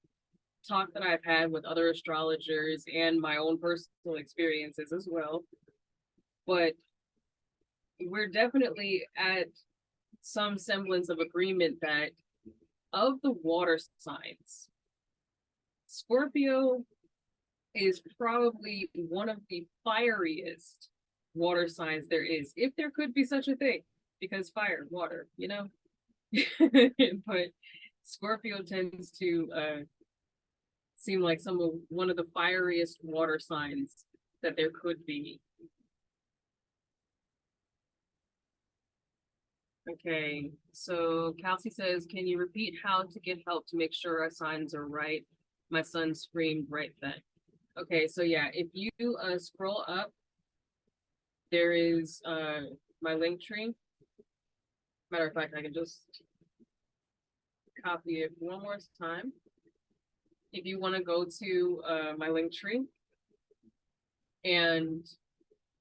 talk that I've had with other astrologers and my own personal experiences as well. But we're definitely at some semblance of agreement that of the water signs, Scorpio is probably one of the fieriest water signs there is, if there could be such a thing, because fire, water, you know? But Scorpio tends to seem like one of the fieriest water signs that there could be. Okay, so Kelsey says, can you repeat how to get help to make sure our signs are right? My son screamed right then. Okay, so yeah, if you scroll up, there is my link tree. Matter of fact, I can just copy it one more time. If you want to go to my link tree, and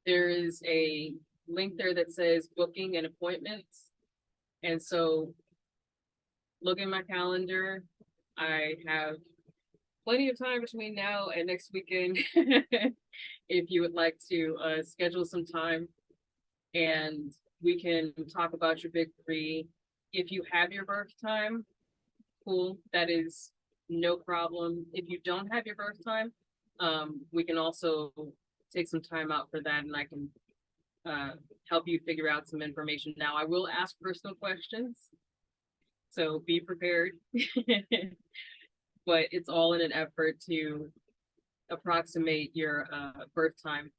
there is a link there that says booking and appointments. And so look at my calendar. I have plenty of time between now and next weekend if you would like to schedule some time and we can talk about your big three. If you have your birth time, cool, that is no problem. If you don't have your birth time, we can also take some time out for that and I can help you figure out some information. Now, I will ask personal questions, so be prepared. But it's all in an effort to approximate your birth time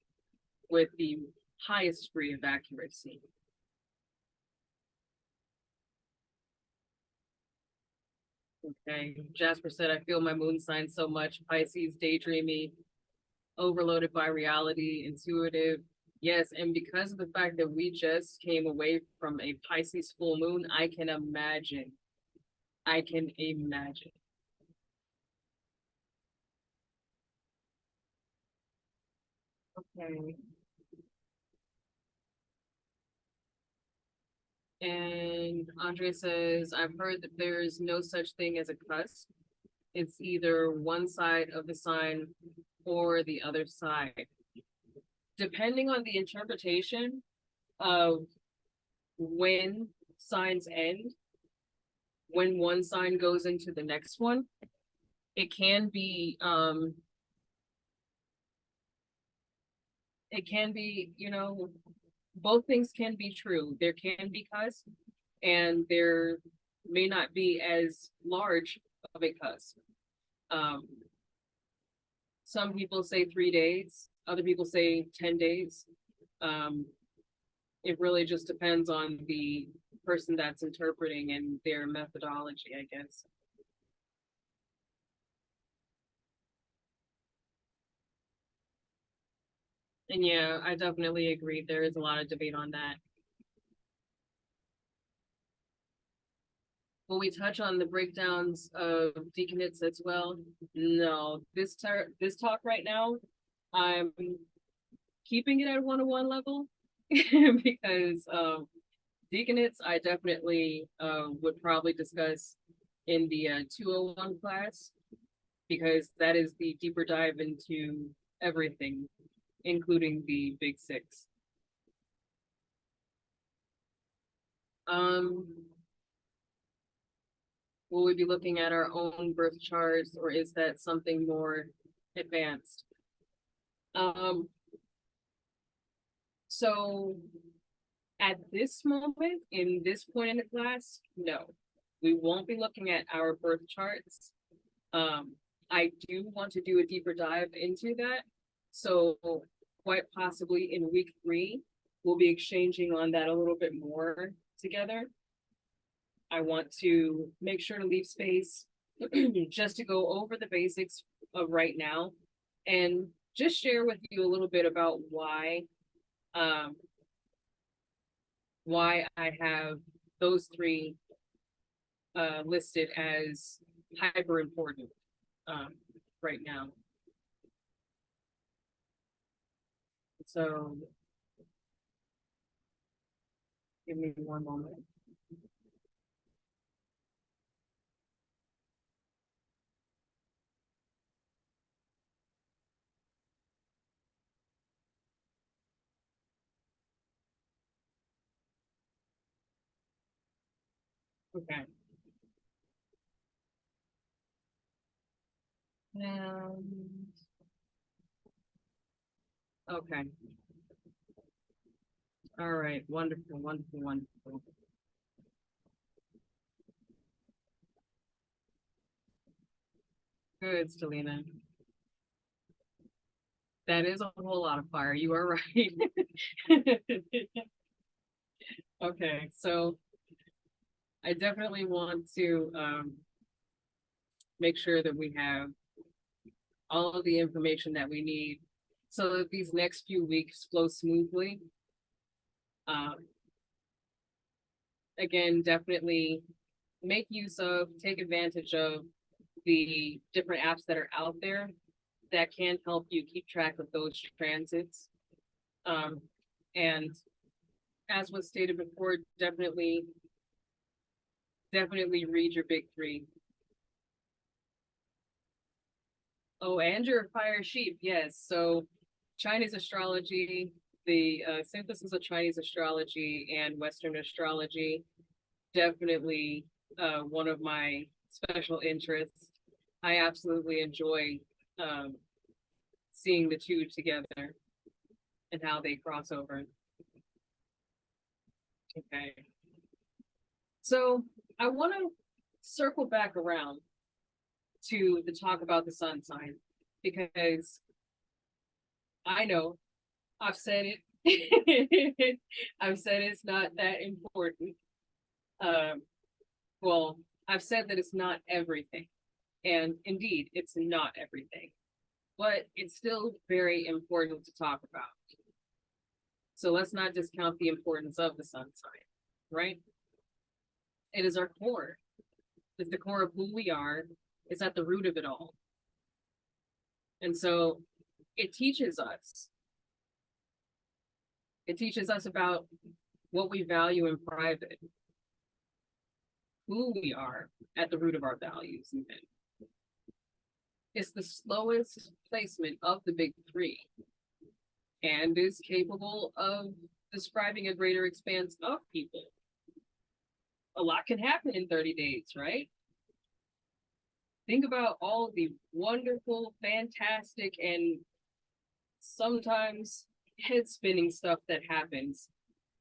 with the highest degree of accuracy. Okay, Jasper said, I feel my moon sign so much. Pisces, daydreamy, overloaded by reality, intuitive. Yes, and because of the fact that we just came away from a Pisces full moon, I can imagine. I can imagine. Okay. And Andre says, I've heard that there is no such thing as a cusp. It's either one side of the sign or the other side. Depending on the interpretation of when signs end, when one sign goes into the next one, it can be, you know, both things can be true. There can be cusp and there may not be as large of a cusp. Some people say 3 days, other people say 10 days. It really just depends on the person that's interpreting and their methodology, I guess. And yeah, I definitely agree. There is a lot of debate on that. Will we touch on the breakdowns of deaconates as well? No, this talk right now, I'm keeping it at 101 level because deaconates I definitely would probably discuss in the 201 class because that is the deeper dive into everything, including the big six. Will we be looking at our own birth charts or is that something more advanced? So at this moment, in this point in the class, no, we won't be looking at our birth charts. I do want to do a deeper dive into that. So quite possibly in week 3, we'll be exchanging on that a little bit more together. I want to make sure to leave space just to go over the basics of right now and just share with you a little bit about why I have those 3 listed as hyper important right now. So give me one moment. Okay. Okay. All right. Wonderful, wonderful, wonderful. Good, Stelina. That is a whole lot of fire. You are right. Okay, so I definitely want to make sure that we have all of the information that we need so that these next few weeks flow smoothly. Again, definitely make use of, take advantage of the different apps that are out there that can help you keep track of those transits. And as was stated before, definitely read your big three. Oh, and your fire sheep, yes. So Chinese astrology, the synthesis of Chinese astrology and Western astrology, definitely one of my special interests. I absolutely enjoy seeing the two together and how they cross over. Okay. So I want to circle back around to the talk about the sun sign because I know I've said it. I've said it's not that important. Well, I've said that it's not everything. And indeed, it's not everything. But it's still very important to talk about. So let's not discount the importance of the sun sign, right? It is our core. It's the core of who we are. It's at the root of it all. And so it teaches us. It teaches us about what we value in private, who we are at the root of our values. Even. It's the slowest placement of the big three and is capable of describing a greater expanse of people. A lot can happen in 30 days, right? Think about all of the wonderful, fantastic, and sometimes head-spinning stuff that happens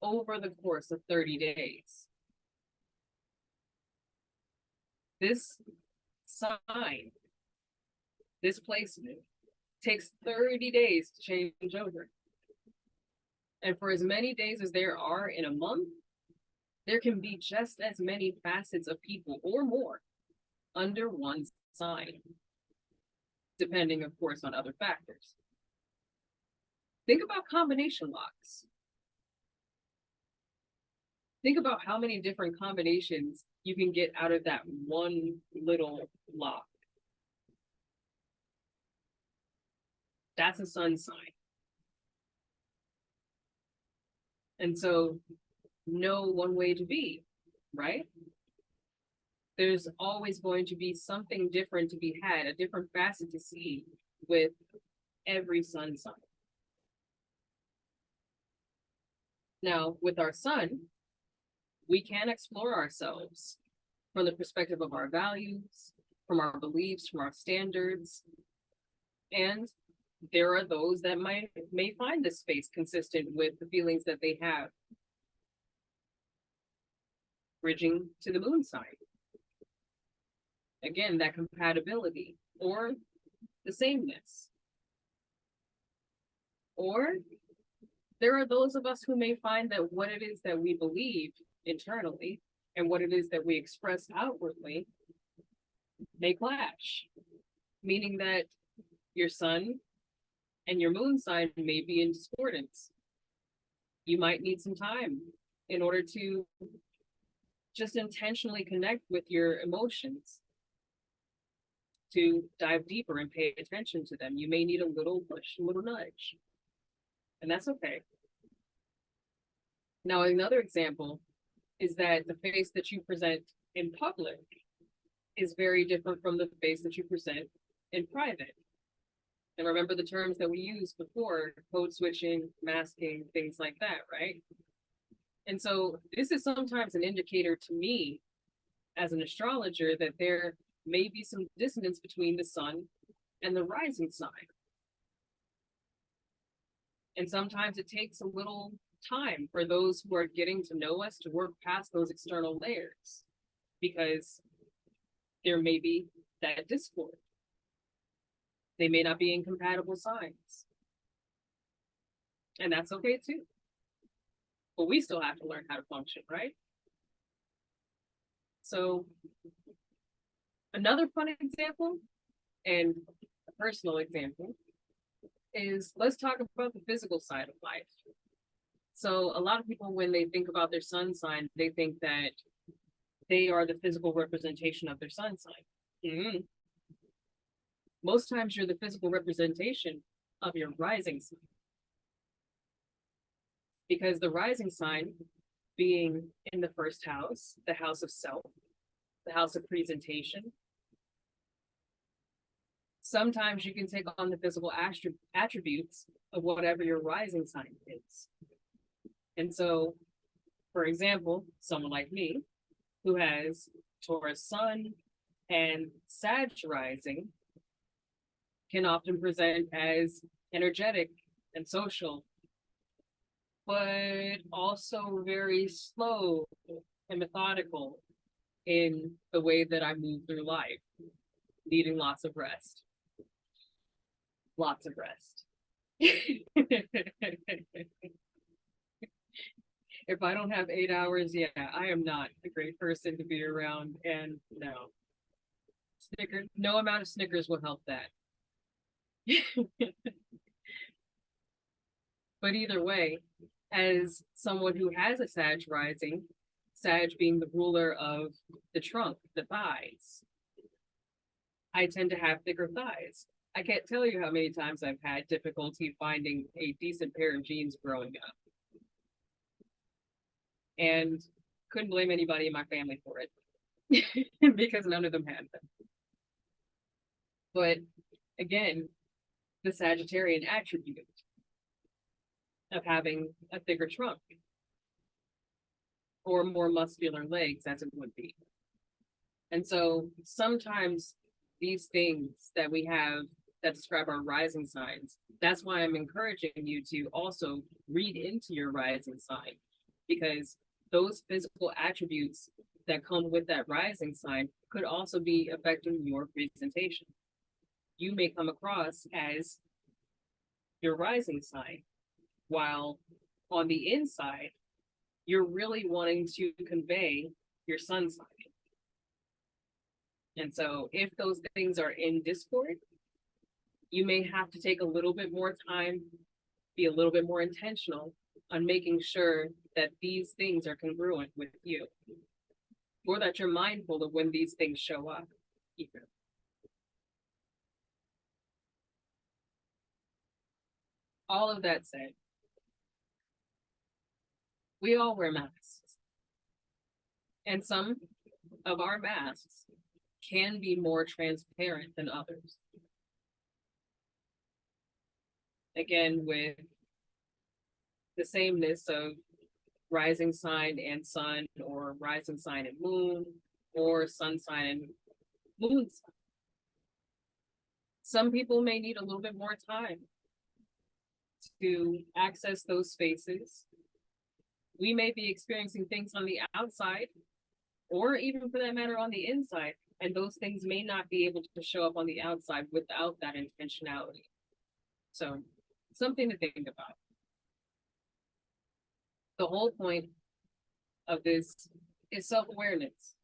over the course of 30 days. This sign, this placement, takes 30 days to change over. And for as many days as there are in a month, there can be just as many facets of people or more under one sign, depending, of course, on other factors. Think about combination locks. Think about how many different combinations you can get out of that one little lock. That's a sun sign. And so, no one way to be, right? There's always going to be something different to be had, a different facet to see with every sun sign. Now, with our sun, we can explore ourselves from the perspective of our values, from our beliefs, from our standards. And there are those that may find this space consistent with the feelings that they have. Bridging to the moon sign. Again, that compatibility or the sameness. Or there are those of us who may find that what it is that we believe internally and what it is that we express outwardly may clash, meaning that your sun and your moon sign may be in discordance. You might need some time in order to just intentionally connect with your emotions to dive deeper and pay attention to them. You may need a little push, a little nudge, and that's okay. Now, another example is that the face that you present in public is very different from the face that you present in private. And remember the terms that we used before, code switching, masking, things like that, right? And so this is sometimes an indicator to me as an astrologer that there may be some dissonance between the sun and the rising sign. And sometimes it takes a little time for those who are getting to know us to work past those external layers, because there may be that discord. They may not be incompatible signs. And that's okay too. But we still have to learn how to function, right? So another fun example and a personal example is, let's talk about the physical side of life. So a lot of people, when they think about their sun sign, they think that they are the physical representation of their sun sign. Mm-hmm. Most times you're the physical representation of your rising sign. Because the rising sign being in the first house, the house of self, the house of presentation, sometimes you can take on the physical attributes of whatever your rising sign is. And so, for example, someone like me, who has Taurus sun and Sag rising, can often present as energetic and social, but also very slow and methodical in the way that I move through life, needing lots of rest. Lots of rest. If I don't have 8 hours, yeah, I am not a great person to be around. And no, no amount of Snickers will help that. But either way, as someone who has a Sag rising, Sag being the ruler of the trunk, the thighs, I tend to have thicker thighs. I can't tell you how many times I've had difficulty finding a decent pair of jeans growing up. And couldn't blame anybody in my family for it because none of them had them. But again, the Sagittarian attribute of having a thicker trunk or more muscular legs, as it would be. And so sometimes these things that we have that describe our rising signs, that's why I'm encouraging you to also read into your rising sign, because those physical attributes that come with that rising sign could also be affecting your presentation. You may come across as your rising sign, while on the inside, you're really wanting to convey your sun sign. And so if those things are in discord, you may have to take a little bit more time, be a little bit more intentional on making sure that these things are congruent with you, or that you're mindful of when these things show up. Even. All of that said, we all wear masks. And some of our masks can be more transparent than others. Again, with the sameness of rising sign and sun, or rising sign and moon, or sun sign and moon sign. Some people may need a little bit more time to access those spaces. We may be experiencing things on the outside, or even for that matter on the inside, and those things may not be able to show up on the outside without that intentionality. So something to think about. The whole point of this is self-awareness.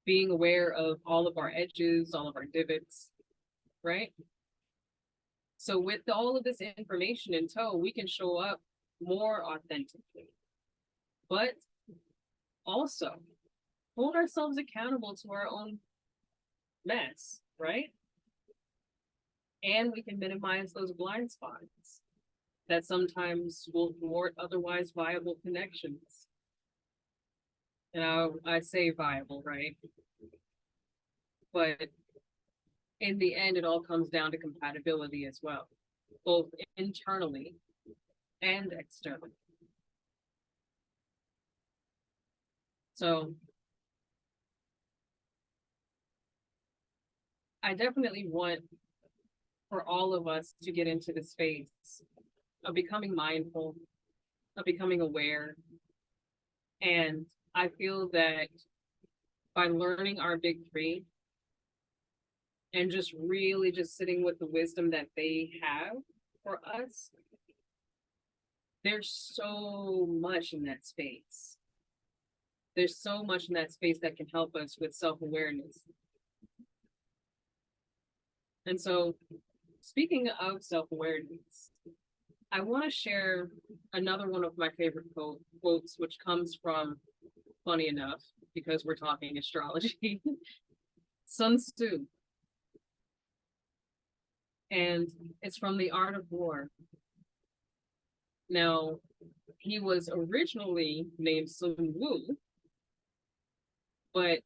Being aware of all of our edges, all of our divots, right? So with all of this information in tow, we can show up more authentically, but also hold ourselves accountable to our own mess, right? And we can minimize those blind spots that sometimes will thwart otherwise viable connections. And I say viable, right? But in the end, it all comes down to compatibility as well, both internally and externally. So I definitely want for all of us to get into the space of becoming mindful, of becoming aware. And I feel that by learning our big three and just really just sitting with the wisdom that they have for us, there's so much in that space. There's so much in that space that can help us with self-awareness. And so, speaking of self-awareness, I want to share another one of my favorite quotes, which comes from, funny enough, because we're talking astrology, Sun Tzu. And it's from The Art of War. Now, he was originally named Sun Wu, but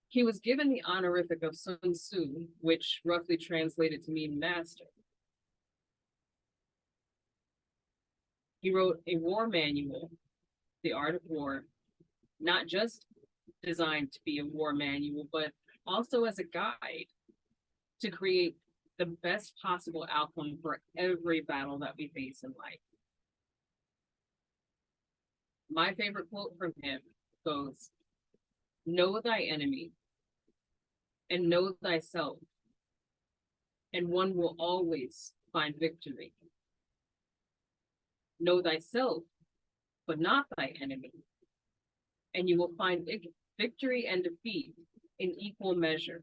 he was given the honorific of Sun Tzu, which roughly translated to mean master. He wrote a war manual, The Art of War, not just designed to be a war manual, but also as a guide to create the best possible outcome for every battle that we face in life. My favorite quote from him goes, "Know thy enemy and know thyself, and one will always find victory. Know thyself, but not thy enemy, and you will find victory and defeat in equal measure.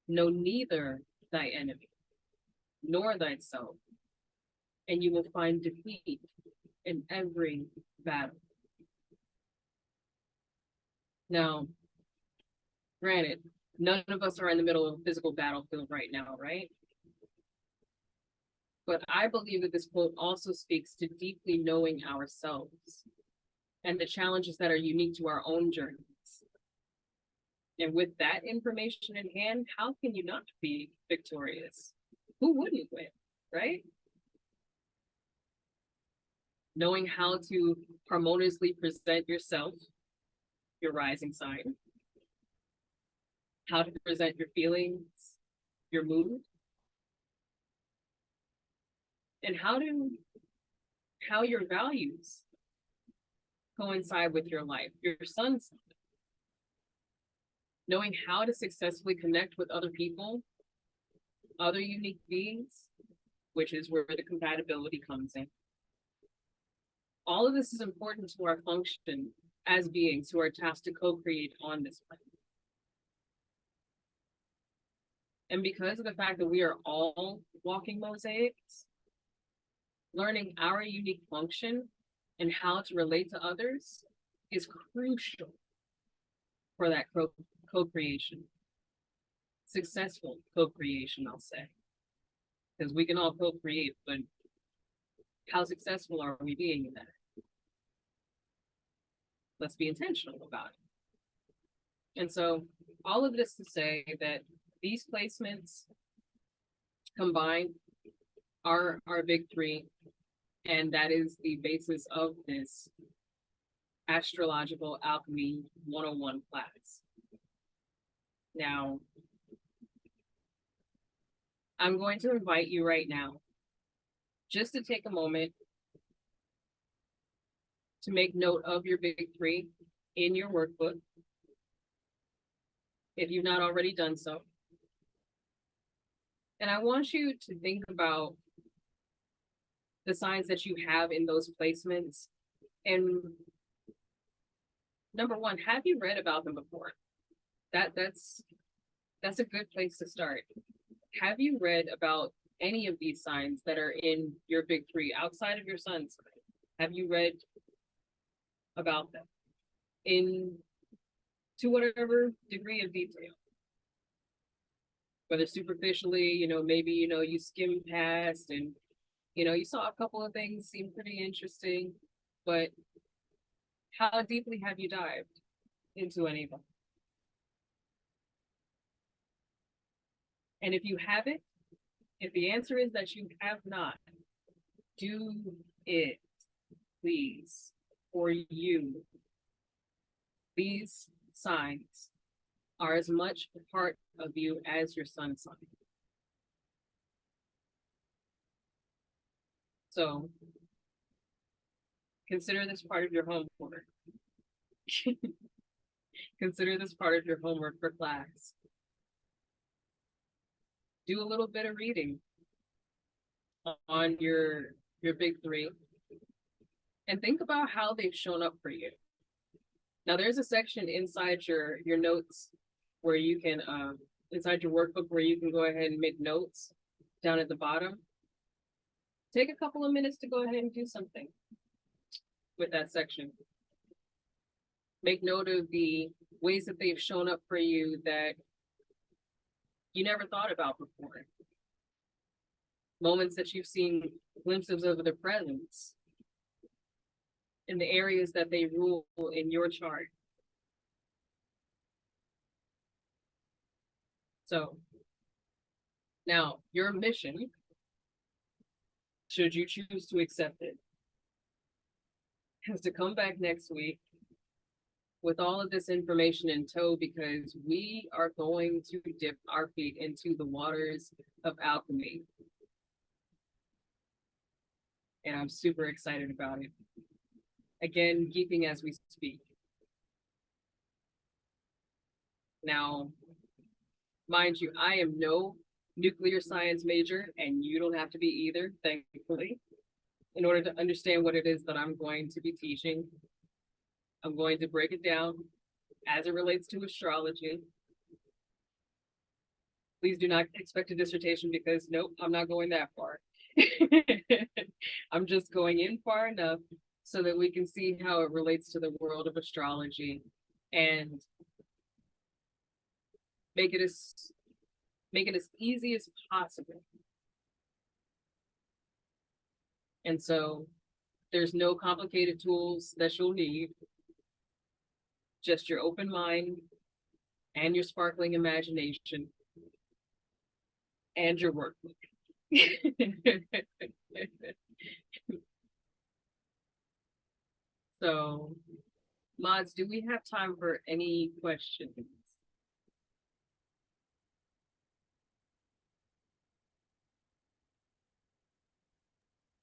Know neither thy enemy nor thyself, and you will find defeat in every battle." Now, granted, none of us are in the middle of a physical battlefield right now, right? But I believe that this quote also speaks to deeply knowing ourselves and the challenges that are unique to our own journeys. And with that information in hand, how can you not be victorious? Who wouldn't win, right? Knowing how to harmoniously present yourself, your rising sign, how to present your feelings, your mood, and how your values coincide with your life, your sun sign. Knowing how to successfully connect with other people, other unique beings, which is where the compatibility comes in. All of this is important to our function as beings who are tasked to co-create on this planet. And because of the fact that we are all walking mosaics, learning our unique function and how to relate to others is crucial for that co-creation. Successful co-creation, I'll say. Because we can all co-create, but how successful are we being in that? Let's be intentional about it. And so all of this to say that these placements combined are our big three, and that is the basis of this Astrological Alchemy 101 class. Now, I'm going to invite you right now just to take a moment to make note of your big three in your workbook, if you've not already done so. And I want you to think about the signs that you have in those placements. And number one, have you read about them before? That's a good place to start. Have you read about any of these signs that are in your big three outside of your sun sign? Have you read about them to whatever degree of detail? whether superficially, maybe, you skim past and, you saw a couple of things seem pretty interesting, but how deeply have you dived into any of them? And if you haven't, if the answer is that you have not, do it, please, for you. These signs are as much a part of you as your sun sign. So consider this part of your homework. Consider this part of your homework for class. Do a little bit of reading on your big three and think about how they've shown up for you. Now there's a section inside your notes where you can inside your workbook where you can go ahead and make notes down at the bottom. Take a couple of minutes to go ahead and do something with that section. Make note of the ways that they've shown up for you that you never thought about before. Moments that you've seen glimpses of their presence in the areas that they rule in your chart. So now your mission, should you choose to accept it, is to come back next week with all of this information in tow, because we are going to dip our feet into the waters of alchemy. And I'm super excited about it. Again, geeking as we speak. Now, mind you, I am no nuclear science major, and you don't have to be either, thankfully. In order to understand what it is that I'm going to be teaching, I'm going to break it down as it relates to astrology. Please do not expect a dissertation, because nope, I'm not going that far. I'm just going in far enough so that we can see how it relates to the world of astrology and make it as easy as possible. And so there's no complicated tools that you'll need, just your open mind and your sparkling imagination and your workbook. So, mods, do we have time for any questions?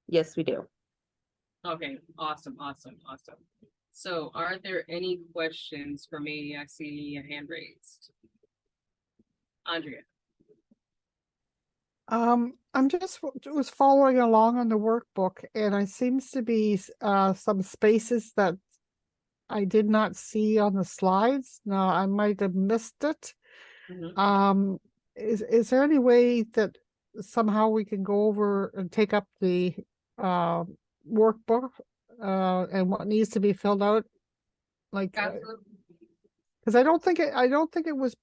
Yes, we do. Okay, awesome. So, are there any questions for me? I see a hand raised. Andrea. I'm just was following along on the workbook, and I seems to be some spaces that I did not see on the slides. Now I might have missed it. Mhm. Is there any way that somehow we can go over and take up the workbook and what needs to be filled out? Like, Absolutely. because I don't think it was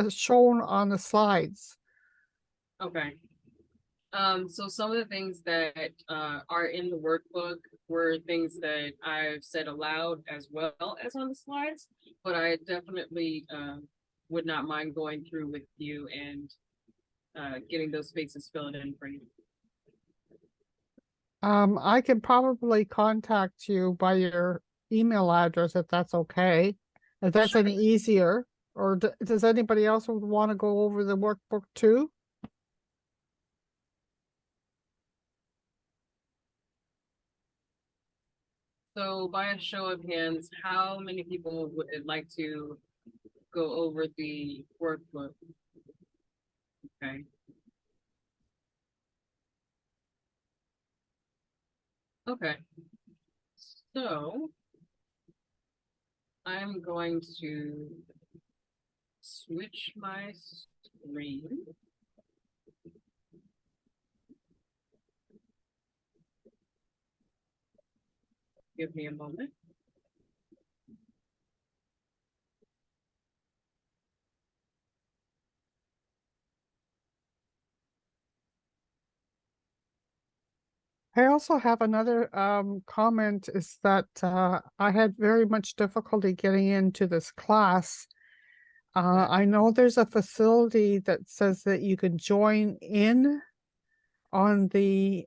shown on the slides. Okay. So some of the things that are in the workbook were things that I've said aloud as well as on the slides, but I definitely would not mind going through with you and getting those spaces filled in for you. I can probably contact you by your email address if that's okay. If that's Sure. any easier, or does anybody else want to go over the workbook too? So by a show of hands, how many people would like to go over the workbook? Okay. Okay. So I'm going to switch my screen. Give me a moment. I also have another comment is that I had very much difficulty getting into this class. I know there's a facility that says that you can join in on the